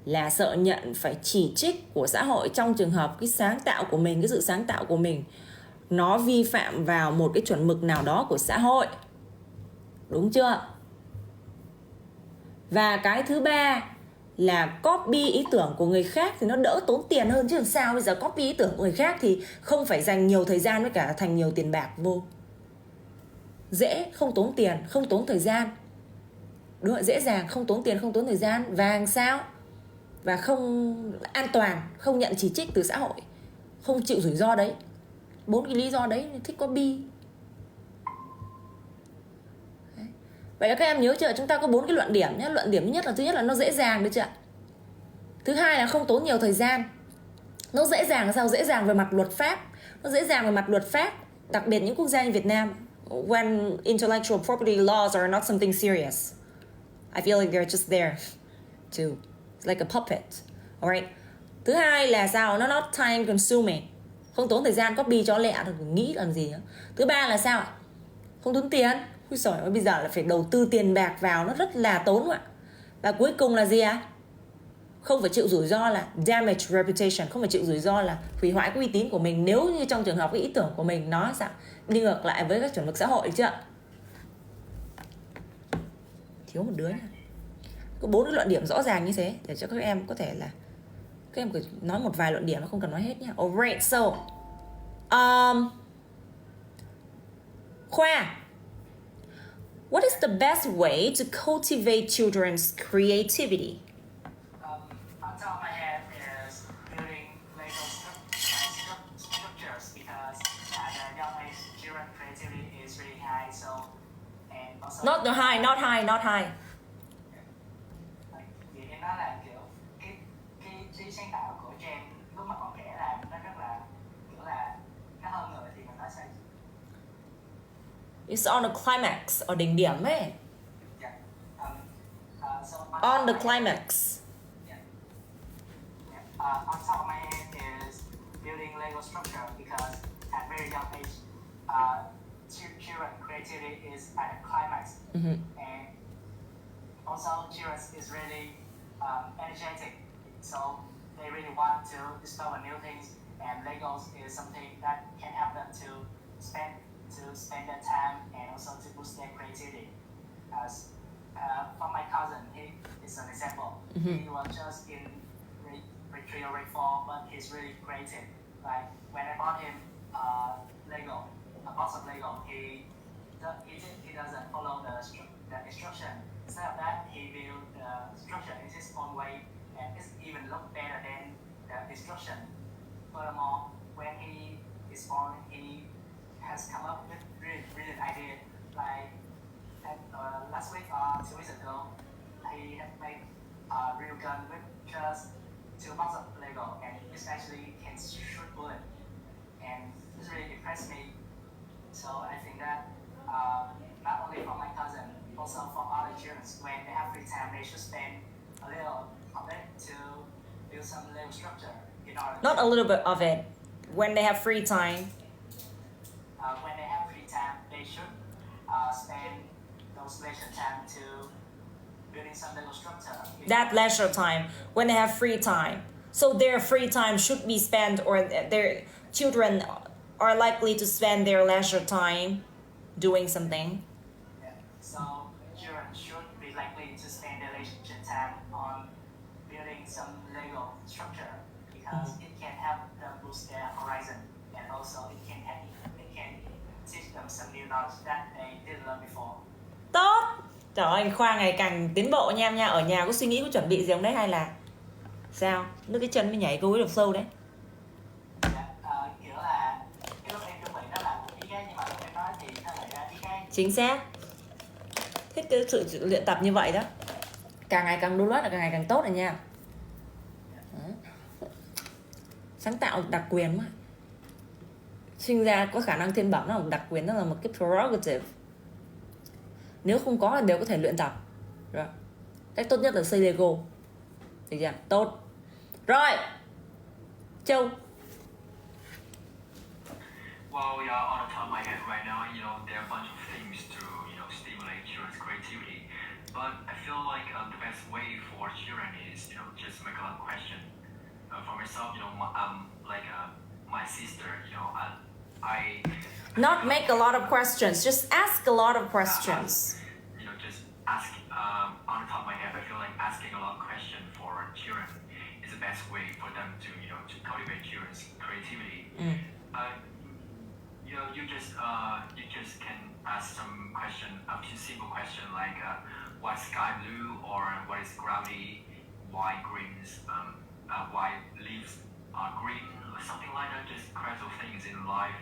Speaker 1: là sợ nhận phải chỉ trích của xã hội trong trường hợp cái sáng tạo của mình, cái sự sáng tạo của mình nó vi phạm vào một cái chuẩn mực nào đó của xã hội. Đúng chưa? Và cái thứ ba là copy ý tưởng của người khác thì nó đỡ tốn tiền hơn chứ làm sao. Bây giờ copy ý tưởng của người khác thì không phải dành nhiều thời gian với cả thành nhiều tiền bạc vô. Dễ, không tốn tiền, không tốn thời gian. Đúng không? Dễ dàng, không tốn tiền, không tốn thời gian. Và sao? Và không an toàn, không nhận chỉ trích từ xã hội, không chịu rủi ro đấy. 4 cái lý do đấy thích copy. Vậy là các em nhớ chưa? Chúng ta có 4 cái luận điểm nhé. Luận điểm thứ nhất là nó dễ dàng, được chưa? Thứ hai là không tốn nhiều thời gian. Nó dễ dàng là sao? Dễ dàng về mặt luật pháp. Nó dễ dàng về mặt luật pháp. Đặc biệt những quốc gia như Việt Nam, when intellectual property laws are not something serious, I feel like they're just there to like a puppet. Alright. Thứ hai là sao? Nó not time consuming. Không tốn thời gian copy cho lẹ được, nghĩ làm gì nữa. Thứ ba là sao? Không tốn tiền. Ui giời ơi, bây giờ là phải đầu tư tiền bạc vào, nó rất là tốn ạ. Và cuối cùng là gì ạ? Không phải chịu rủi ro là damage reputation, không phải chịu rủi ro là hủy hoại cái uy tín của mình nếu như trong trường hợp cái ý tưởng của mình nó sao đi ngược lại với các chuẩn mực xã hội, được chưa? Thiếu một đứa nha. Có 4 cái luận điểm rõ ràng như thế để cho các em có thể là các em cứ nói một vài luận điểm, nó không cần nói hết nhé. Alright, so Khoa, what is the best way to cultivate children's creativity?
Speaker 3: On top of my head is building Lego structures because at a young age, children's creativity is really high. So and also
Speaker 1: Not high.
Speaker 3: Vì em nói là kiểu cái sáng tạo của Jen lúc mà còn trẻ là nó rất là kiểu là nó hơn người thì mình nói sao?
Speaker 1: It's on the climax, ở đỉnh điểm ấy.
Speaker 3: Yeah. So
Speaker 1: On the climax.
Speaker 3: On top of my head is building Lego structure because at very young age, children creativity is at a climax, and also children is really energetic, so they really want to discover new things, and Legos is something that can help them to spend their time and also to boost their creativity. As for my cousin, he is an example. He was just in grade 3 or grade 4, but he's really creative. Like when I bought him Lego, a box of Lego, he doesn't follow the instruction. Instead of that, he built the structure in his own way, and it even look better than the instruction. Furthermore, when he is born, he has come up with really brilliant idea. Like last week or 2 weeks ago, he had made a real gun with just 2 boxes of Lego, and it actually can shoot bullet, and this really impressed me. So I think that not only for my cousin, also for other children, when they have free time, they should spend a little of it to build some Lego structure in order.
Speaker 1: Not a little bit of it. When they have free time.
Speaker 3: When they have free time, they should spend those leisure time to building some Lego structure.
Speaker 1: That leisure time. When they have free time. So their free time should be spent, or their children are likely to spend their leisure time doing something.
Speaker 3: Yeah. So children should be likely to spend their leisure time on building some Lego structure, because it can help them boost their horizon, and also it can teach them some new knowledge that they didn't learn before.
Speaker 1: Tốt. Trời ơi, Khoa ngày càng tiến bộ nha em nha. Ở nhà có suy nghĩ, có chuẩn bị gì không đấy, hay là sao? Nước cái chân mới nhảy cô ấy đọc sâu đấy.
Speaker 3: Kiểu là cái lúc em chuẩn bị nó là ý cái, nhưng mà lúc em nói thì nó lại ra ý cái.
Speaker 1: Chính xác. Thích cái sự luyện tập như vậy đó. Càng ngày càng đô lót là càng ngày càng tốt rồi nha. Đó. Sáng tạo đặc quyền mà. Sinh ra có khả năng thiên bẩm, nó là một đặc quyền, nó là một cái prerogative. Nếu không có là đều có thể luyện tập. Rồi. Cách tốt nhất là xây Lego. Được chưa? Tốt. Rồi. Châu.
Speaker 6: Well, yeah, on the top of my head right now, there are a bunch of things to, stimulate children's creativity. But I feel like the best way for children is, just make a lot of questions. For myself, my sister, I
Speaker 1: Not make a lot of questions, just ask a lot of questions.
Speaker 6: Just ask, on the top of my head, I feel like asking a lot of questions for children is the best way for them to, to cultivate children's creativity. You just can ask some question, a few simple question like, why sky blue, or what is gravity, why why leaves are green, or something like that. Just casual things in life,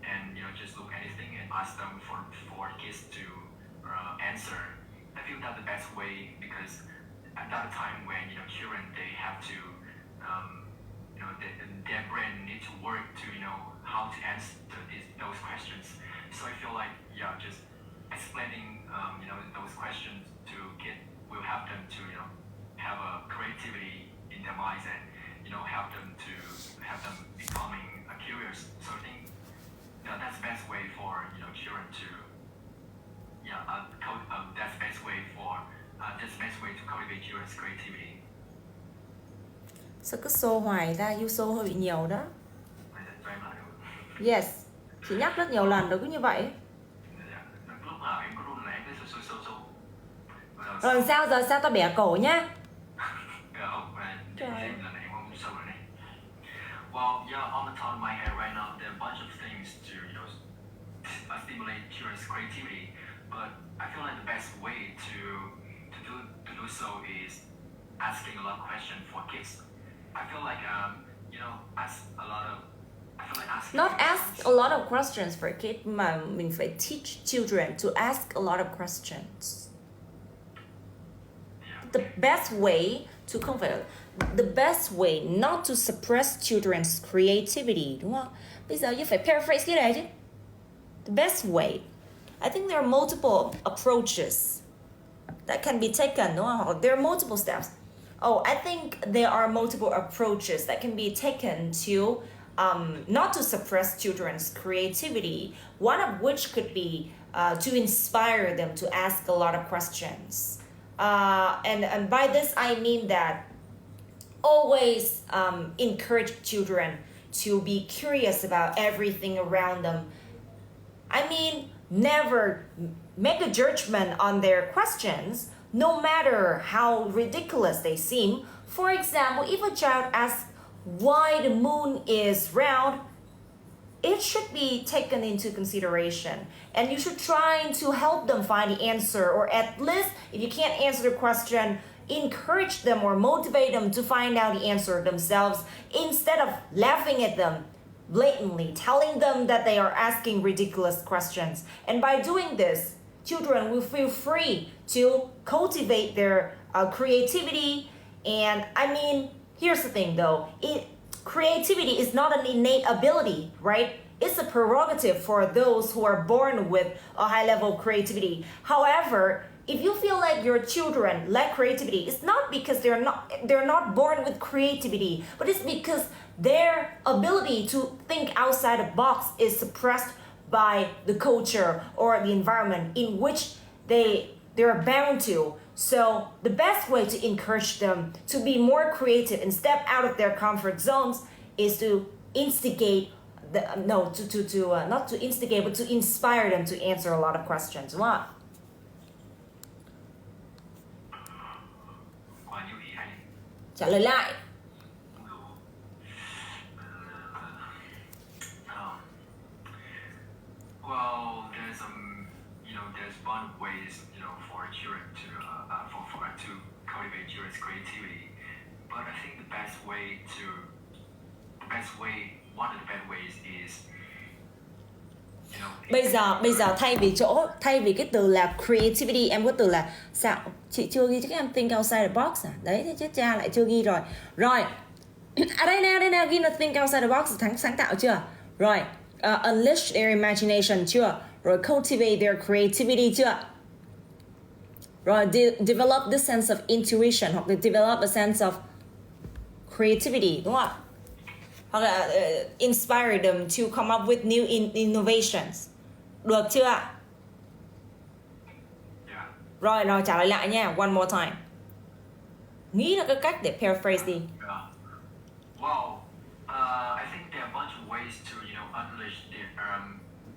Speaker 6: and just look anything and ask them for kids to answer. I feel that's the best way, because at that time when children, they have to their brain need to work to how to answer those questions. So I feel like just explaining those questions to kids will help them to have a creativity in their minds, and help them becoming curious. So I think that's the best way for children to that's the best way to cultivate children's creativity.
Speaker 1: Sao cứ show hoài ra, you show hơi bị nhiều đó. Yes, chị nhắc rất nhiều lần rồi, cứ như vậy. Rồi sao giờ, sao tao bẻ cổ nhá.
Speaker 6: Well, yeah, on the top of my head right now, there are a bunch of things to stimulate children's creativity, but I feel like the best way to do so is asking a lot of questions for kids. I feel like
Speaker 1: Not ask a lot of questions for kids, mà mình phải teach children to ask a lot of questions. The best way to không phải, the best way not to suppress children's creativity, đúng không? Bây giờ you phải paraphrase cái này chứ. The best way. I think there are multiple approaches that can be taken, đúng không? There are multiple steps. I think there are multiple approaches that can be taken to not to suppress children's creativity. One of which could be to inspire them to ask a lot of questions. And by this I mean that always encourage children to be curious about everything around them. I mean, never make a judgment on their questions, no matter how ridiculous they seem. For example, if a child asks, why the moon is round, it should be taken into consideration, and you should try to help them find the answer, or at least if you can't answer the question, encourage them or motivate them to find out the answer themselves instead of laughing at them blatantly, telling them that they are asking ridiculous questions. And by doing this, children will feel free to cultivate their creativity. And I mean, here's the thing though, creativity is not an innate ability, right? It's a prerogative for those who are born with a high level of creativity. However, if you feel like your children lack creativity, it's not because they're not born with creativity, but it's because their ability to think outside the box is suppressed by the culture or the environment in which they're bound to. So the best way to encourage them to be more creative and step out of their comfort zones is to instigate not to instigate, but to inspire them to answer a lot of questions. Đúng không ạ?
Speaker 6: Còn nhiều ý hay.
Speaker 1: Trả lời lại.
Speaker 6: Well, there's one ways, for children to cultivate children's creativity. But I think one of the best ways is,
Speaker 1: Bây giờ thay vì cái từ là creativity, em có từ là sao? Chị chưa ghi chứ em think outside the box à? Đấy, thế chết cha lại chưa ghi rồi. Rồi. Đây nào ghi là think outside the box, sáng tạo chưa? Rồi. Unleash their imagination chưa? Rồi cultivate their creativity chưa? Rồi develop the sense of intuition, hoặc là develop a sense of creativity, đúng không ạ? Hoặc là inspire them to come up with new innovations. Được chưa ạ?
Speaker 6: yeah.
Speaker 1: Rồi trả lời lại nha, one more time. Nghĩ là cái cách để paraphrase đi.
Speaker 6: Well, I think there are a bunch of ways to, unleash their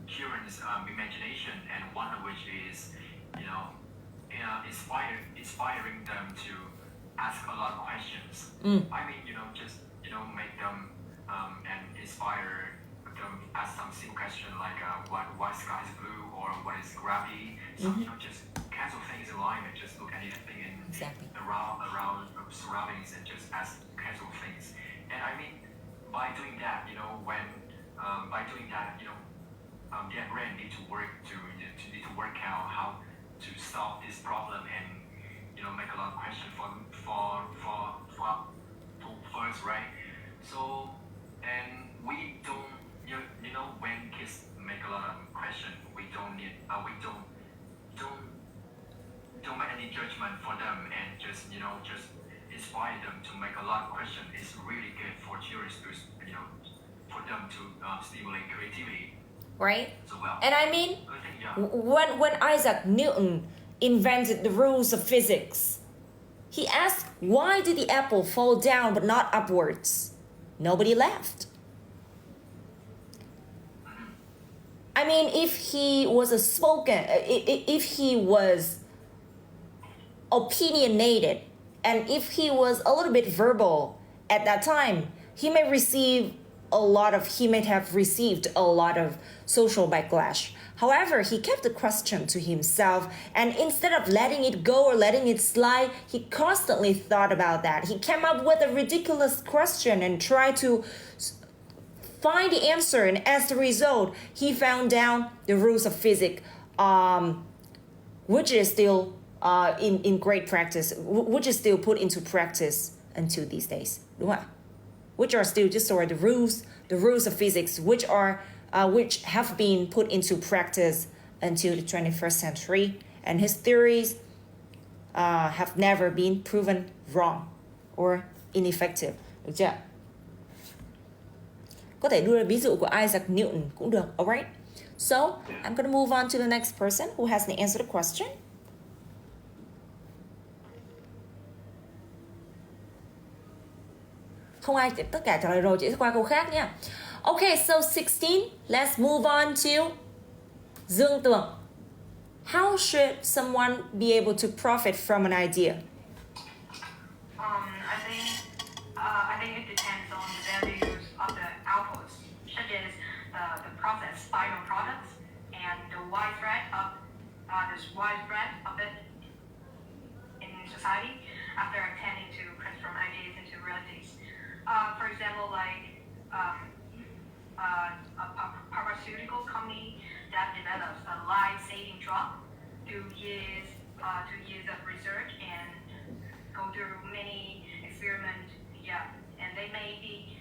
Speaker 6: children's imagination, and one of which is, inspiring them to ask a lot of questions. I mean, just, make them and inspire them ask some simple question like why sky is blue, or what is gravity. So, just cancel things in line and just look at anything around surroundings and just ask casual things. And I mean, by doing that, their brain need to work out how to solve this problem, and make a lot of questions for us, right? So, and we don't, when kids make a lot of questions, we don't make any judgment for them, and just inspire them to make a lot of questions. It's really good for children to, for them to stimulate creativity.
Speaker 1: Right?
Speaker 6: So well.
Speaker 1: And I mean,
Speaker 6: I think, yeah.
Speaker 1: when Isaac Newton invented the rules of physics, he asked, why did the apple fall down but not upwards? Nobody laughed. I mean, if he was opinionated, and if he was a little bit verbal at that time, he may have received a lot of social backlash. However, he kept the question to himself, and instead of letting it go or letting it slide, he constantly thought about that. He came up with a ridiculous question and tried to find the answer, and as a result, he found down the rules of physics, which is still in great practice, which is still put into practice until these days. Đúng không ạ? Which are still just sort of the rules of physics, which have been put into practice until the 21st century, and his theories have never been proven wrong or ineffective. Được chưa? Có thể đưa ra ví dụ của Isaac Newton cũng được. Alright? So, I'm going to move on to the next person who has to answer the question. Không ai tất cả trả lời rồi, chị sẽ qua câu khác nha. Okay, so 16, let's move on to Dương Tường. How should someone be able to profit from an idea?
Speaker 5: I think it depends on the there's widespread of it in society after attempting to transform ideas into realities. For example, like a pharmaceutical company that develops a life-saving drug through years of research and go through many experiments. Yeah, and they may be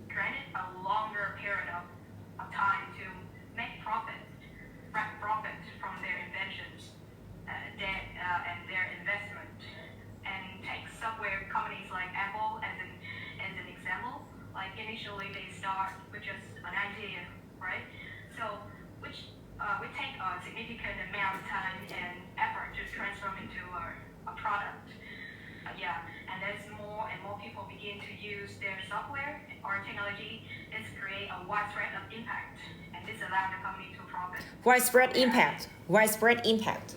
Speaker 5: granted a longer period of time to make profit from their inventions and their investment. And take software companies like Apple as an example. Like initially they start with just an idea, right? So which would take a significant amount of time and effort to transform into a product. Yeah, and as more and more people begin to use their software or technology, it's create a widespread of impact, and this allows the company to profit.
Speaker 1: Widespread impact. Widespread impact.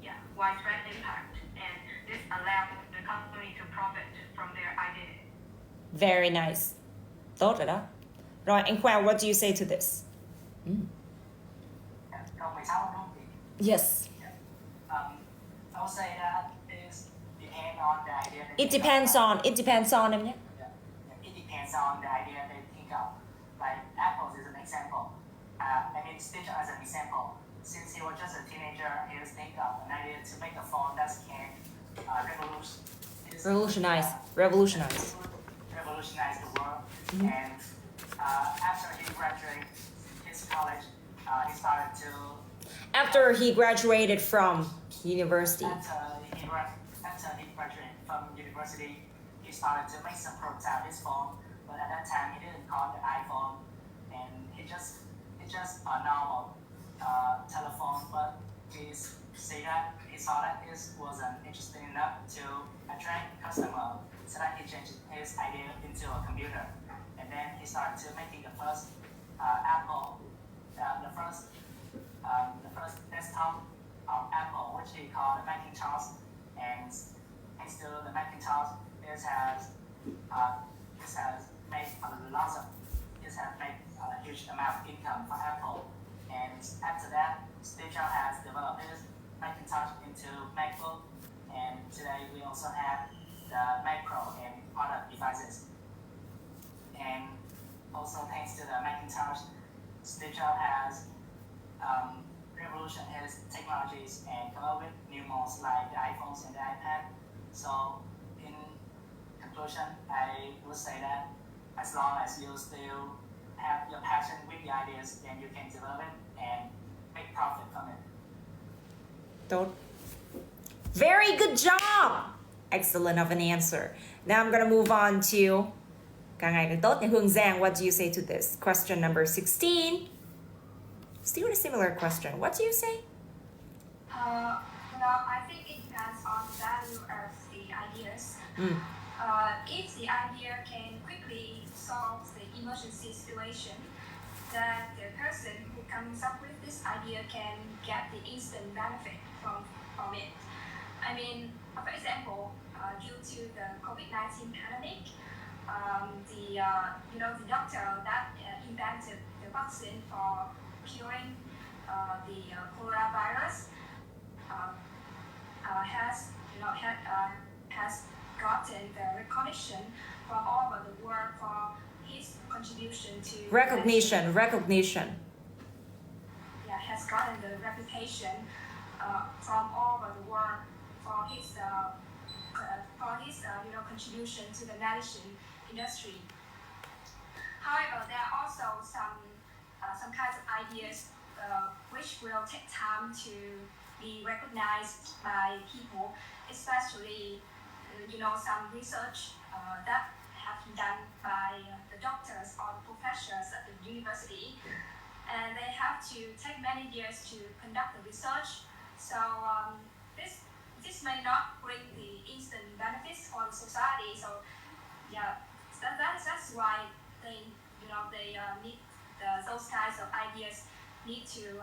Speaker 5: Yeah, widespread impact, and this allows the company to profit from their idea.
Speaker 1: Very nice. Tốt rồi đó. Rồi anh Khoa, what do you say to this?
Speaker 3: Câu 16 đúng không chị?
Speaker 1: Yes.
Speaker 3: I would say that is depend on the idea.
Speaker 1: It depends on em nhé.
Speaker 3: It depends on the idea they think of. Like Apple is an example. Steve Jobs as an example. Since he was just a teenager, he was think of an idea to make a phone that can revolutionize the world. And after he graduated his college, he started to.
Speaker 1: After he graduated from university.
Speaker 3: After he graduated from university, he started to make some prototype his phone. But at that time, he didn't call it the iPhone, and it's just a normal telephone. But he saw that it wasn't interesting enough to attract customer, so that he changed his idea into a computer, and then he started to making the first Apple, the first desktop of Apple, which he called the Macintosh, and thanks to the Macintosh, this has made a huge amount of income for Apple. And after that, Steve Jobs has developed his Macintosh into MacBook, and today we also have the Mac Pro and other devices. And also thanks to the Macintosh, Steve Jobs has revolutionized his technologies and come up with new models like the iPhones and the iPad. So in conclusion, I would say that as long as you still have your passion with the ideas, then you can develop it and make profit from it.
Speaker 1: Tốt. Very good job. Excellent of an answer. Now I'm going to move on to càng ngày càng tốt nha Hương Giang. What do you say to this? Question number 16. Still a similar question. What do you say?
Speaker 4: I think it depends on the value of the ideas. If the idea can quickly solve the emergency situation, then the person who comes up with this idea can get the instant benefit from it. I mean, for example, due to the COVID-19 pandemic, the doctor that invented the vaccine for curing the coronavirus has gotten the recognition from all over the world for his contribution to
Speaker 1: Recognition.
Speaker 4: Yeah, has gotten the reputation from all over the world for his contribution to the medicine industry. However, there are also some kinds of ideas which will take time to be recognized by people, especially some research that have been done by the doctors or the professors at the university, and they have to take many years to conduct the research. So this may not bring the instant benefits for the society. So yeah, that's why they need those kinds of ideas need to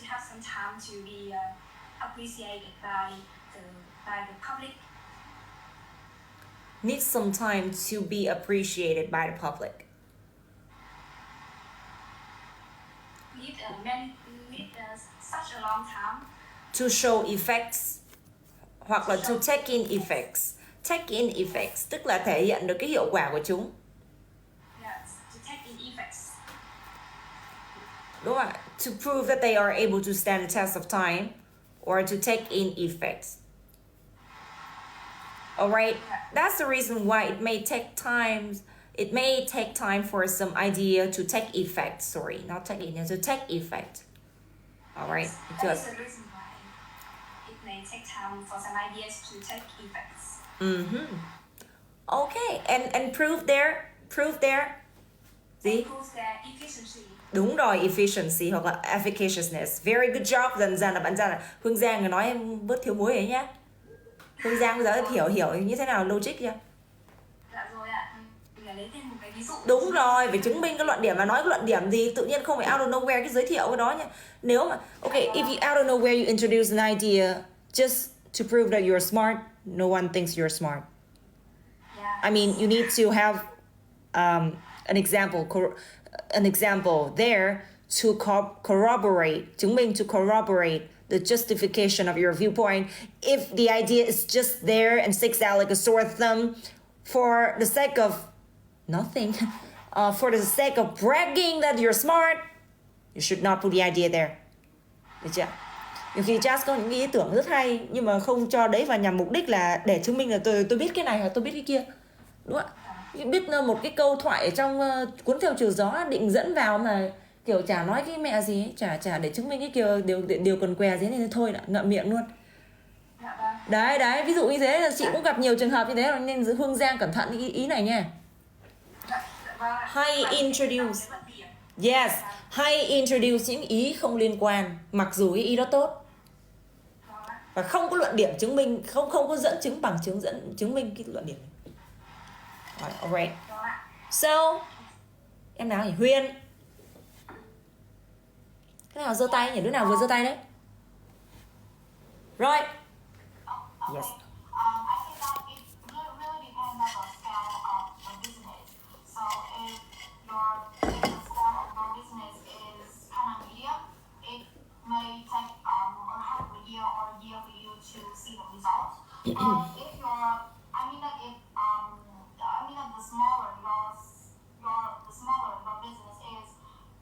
Speaker 4: have some time to be appreciated by the public.
Speaker 1: Needs some time to be appreciated by the public.
Speaker 4: Need such a long time.
Speaker 1: To show effects hoặc là to take in effects. Take in effects tức là thể hiện được cái hiệu quả của chúng.
Speaker 4: Yes, to take in effects.
Speaker 1: Đúng rồi. To prove that they are able to stand the test of time or to take in effects. Alright, that's the reason why it may take time. It may take time for some idea to take effect. Sorry, not take in, to take effect. Alright,
Speaker 4: That is the reason why it may take time for some ideas to take effects.
Speaker 1: Okay, and prove there. Gì?
Speaker 4: Improve their efficiency.
Speaker 1: Đúng rồi, efficiency hoặc là efficaciousness. Very good job. Dần dần là bạn ra là Hương Giang người nói em bớt thiếu muối ấy nhá. Hương Giang bây giờ hiểu như thế nào logic chưa?
Speaker 4: Dạ rồi ạ. Mình lấy thêm một cái ví dụ.
Speaker 1: Đúng rồi, phải chứng minh cái luận điểm. Mà nói cái luận điểm gì tự nhiên không phải out of nowhere cái giới thiệu cái đó nha. Nếu mà okay, if you out of nowhere you introduce an idea just to prove that you're smart, no one thinks you're smart.
Speaker 4: Yeah.
Speaker 1: I mean, you need to have an example there to corroborate, chứng minh, to corroborate the justification of your viewpoint. If the idea is just there and sticks out like a sore thumb for the sake of nothing, for the sake of bragging that you're smart, you should not put the idea there. Được chưa? Nhiều khi Jazz có những ý tưởng rất hay nhưng mà không cho đấy vào nhằm mục đích là để chứng minh là tôi biết cái này hoặc tôi biết cái kia. Đúng không ạ? Biết một cái câu thoại ở trong cuốn Theo Chiều Gió định dẫn vào mà kiểu chả nói cái mẹ gì ấy, chả để chứng minh cái kiểu điều cần què gì nên thôi đã ngậm miệng luôn.
Speaker 4: Dạ vâng.
Speaker 1: Đấy, ví dụ như thế là chị cũng gặp nhiều trường hợp như thế nên Hương Giang cẩn thận ý này nha.
Speaker 4: Dạ vâng.
Speaker 1: Hay introduce. Yes, hay introduce những ý không liên quan mặc dù cái ý đó tốt. Và không có luận điểm chứng minh, không có dẫn chứng bằng chứng minh cái luận điểm. Alright. So, em nào nhỉ? Huyên. Cái nào giơ tay nhỉ? Đứa nào vừa giơ tay đấy? Rồi. Yes.
Speaker 2: I think that it really depends on the scale of the business. So if the scale of your business is kind of medium, it may take a half a year or a year for you to see the result. If you're, the smaller your business is,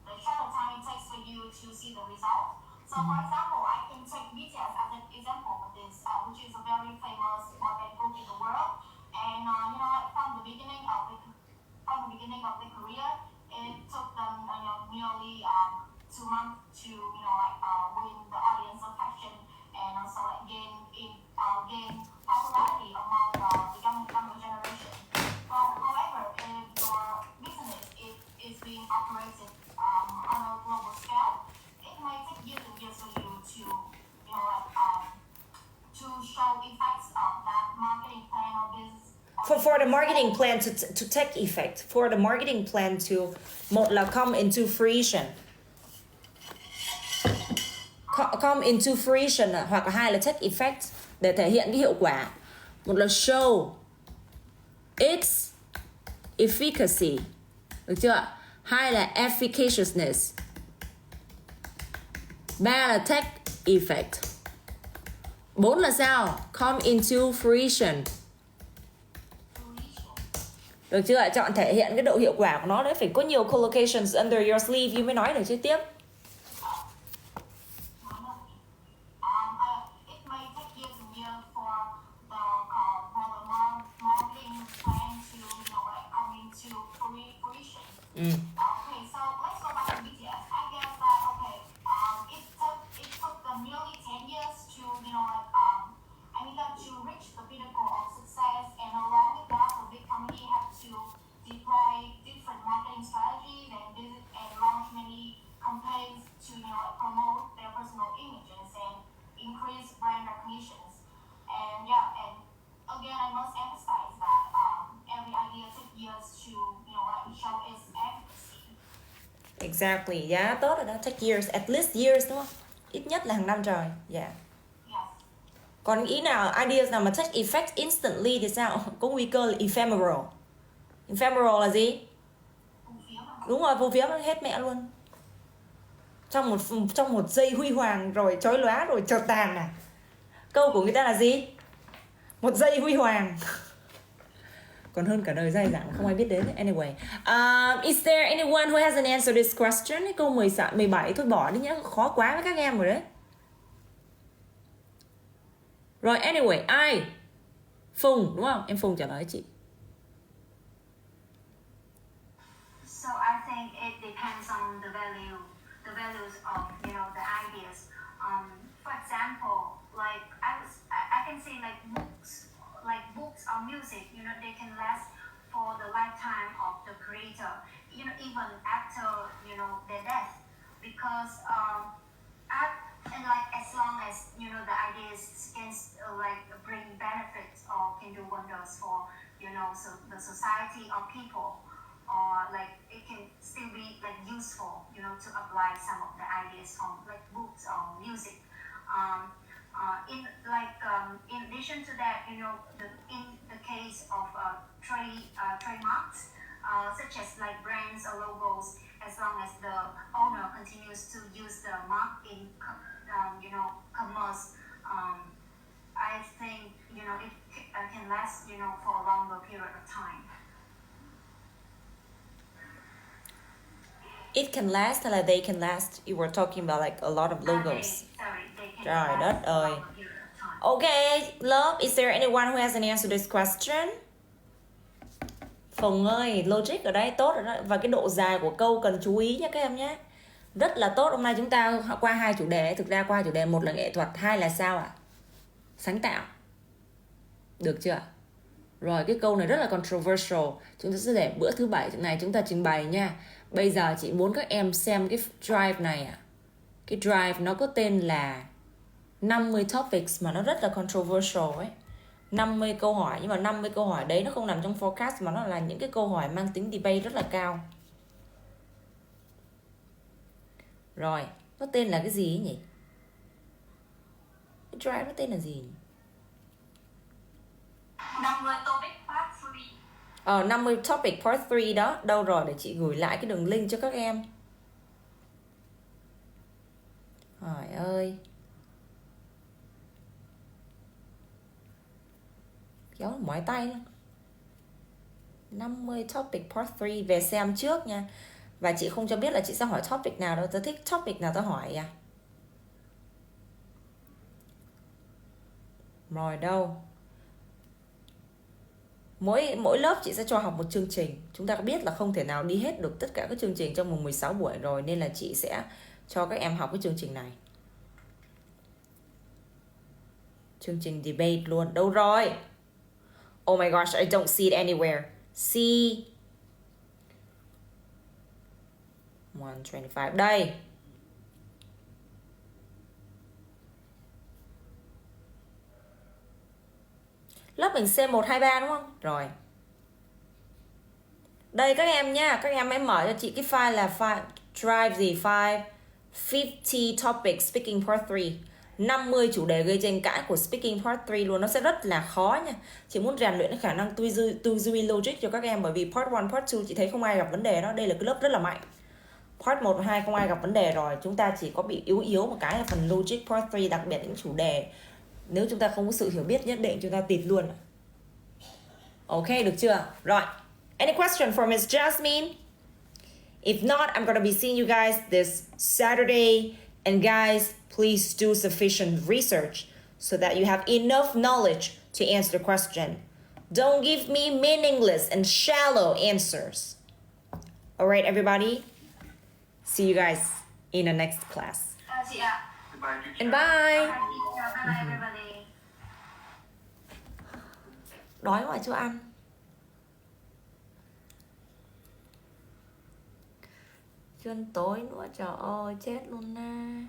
Speaker 2: the shorter time it takes for you to see the result. So, for example, I can take BTS as an example of this, which is a very famous organic group in the world. And from the beginning of the career, it took them nearly 2 months to win the audience affection and also gain popularity among the younger generation. However, if your business is being operated on a global scale, it might take years and years for you to show effects of that marketing plan or business.
Speaker 1: For the marketing plan to take effect, for the marketing plan to một là come into fruition, come into fruition hoặc là hai là take effect để thể hiện cái hiệu quả. Một là show its efficacy, được chưa? Hai là efficaciousness. Ba là take effect. 4 là sao? Come into fruition. Được chưa? Chọn thể hiện cái độ hiệu quả của nó đấy, phải có nhiều collocations under your sleeve you mới nói được chứ tiếp.
Speaker 2: It may take years and years for the marketing plan to come into fruition. Okay, so let's go back to BTS. I guess that it took them nearly 10 years to to reach the pinnacle of success, and along with that, the big company had to deploy different marketing strategies and launch many campaigns to promote their personal images and increase brand recognitions. And again, I must emphasize that every idea took years to show its efficacy.
Speaker 1: Exactly, yeah, tốt rồi đó, take years, at least years đúng không? Ít nhất là hàng năm trời, yeah. Còn ý nào, ideas nào mà take effect instantly thì sao? Có nguy cơ là ephemeral. Ephemeral là gì? Đúng rồi, phù phiếm hết mẹ luôn. trong một giây huy hoàng rồi chói lóa rồi chợt tàn à. Câu của người ta là gì? Một giây huy hoàng. Còn hơn cả đời dai dẳng không ai biết đến. Anyway, is there anyone who hasn't answered this question? Câu 17 thôi bỏ đi nhá, khó quá với các em rồi đấy. Rồi anyway, ai? Phùng đúng không? Em Phùng trả lời chị.
Speaker 2: So I think it depends on the values of the ideas. For example, like I can say like books or music, they can last for the lifetime of the creator, even after their death, because art, and like as long as the ideas can bring benefits or can do wonders for so the society or people, or like it can still be like useful to apply some of the ideas from like books or music. In addition to that, in the case of trademarks, such as like brands or logos, as long as the owner continues to use the mark in commerce, I think it can last for a longer period of time.
Speaker 1: It can last hay là they can last? You were talking about like a lot of logos.
Speaker 2: They can
Speaker 1: Trời đất
Speaker 2: last for a
Speaker 1: ơi.
Speaker 2: longer period of time.
Speaker 1: Okay, love, is there anyone who hasn't answered this question? Phùng ơi, logic ở đây tốt rồi đó. Và cái độ dài của câu cần chú ý nhé các em nhé. Rất là tốt. Hôm nay chúng ta qua 2 chủ đề. Thực ra qua chủ đề, 1 là nghệ thuật, 2 là sao ạ? Sáng tạo. Được chưa? Rồi cái câu này rất là controversial. Chúng ta sẽ để bữa thứ 7 này chúng ta trình bày nha. Bây giờ chị muốn các em xem cái drive này ạ. Cái drive nó có tên là 50 topics mà nó rất là controversial ấy. 50 câu hỏi, nhưng mà 50 câu hỏi đấy nó không nằm trong forecast mà nó là những cái câu hỏi mang tính debate rất là cao. Rồi, nó tên là cái gì ấy nhỉ? Cái drive nó tên là gì nhỉ?
Speaker 4: 50 topic part 3.
Speaker 1: 50 topic part 3 đó. Đâu rồi, để chị gửi lại cái đường link cho các em. Hỏi ơi. Kéo mỏi tay luôn. 50 topic part 3. Về xem trước nha. Và chị không cho biết là chị sẽ hỏi topic nào đâu. Tớ thích topic nào tớ hỏi à. Rồi đâu. Mỗi lớp chị sẽ cho học một chương trình. Chúng ta có biết là không thể nào đi hết được tất cả các chương trình trong vòng 16 buổi rồi, nên là chị sẽ cho các em học cái chương trình này. Chương trình debate luôn. Đâu rồi? Oh my gosh, I don't see it anywhere. See 125. Đây. Lớp mình C123 đúng không? Rồi. Đây các em nhá, các em hãy mở cho chị cái file là file drive gì? File 50 topics speaking part 3. 50 chủ đề gây tranh cãi của speaking part 3 luôn. Nó sẽ rất là khó nha. Chị muốn rèn luyện cái khả năng tư duy logic cho các em, bởi vì part 1, part 2 chị thấy không ai gặp vấn đề đó. Đây là cái lớp rất là mạnh. Part 1 và 2 không ai gặp vấn đề rồi. Chúng ta chỉ có bị yếu một cái là phần logic. Part 3 đặc biệt những chủ đề, nếu chúng ta không có sự hiểu biết nhất định chúng ta tịt luôn. Ok, được chưa? Rồi. Any question for Miss Jasmine? If not, I'm gonna be seeing you guys this Saturday. And guys, please do sufficient research so that you have enough knowledge to answer the question. Don't give me meaningless and shallow answers. All right, everybody? See you guys in the next class.
Speaker 4: Chị ạ.
Speaker 6: Goodbye, teacher.
Speaker 1: And bye.
Speaker 2: Bye everybody.
Speaker 1: Đói quá chưa ăn. Chưa ăn tối nữa, trời ơi, chết luôn na.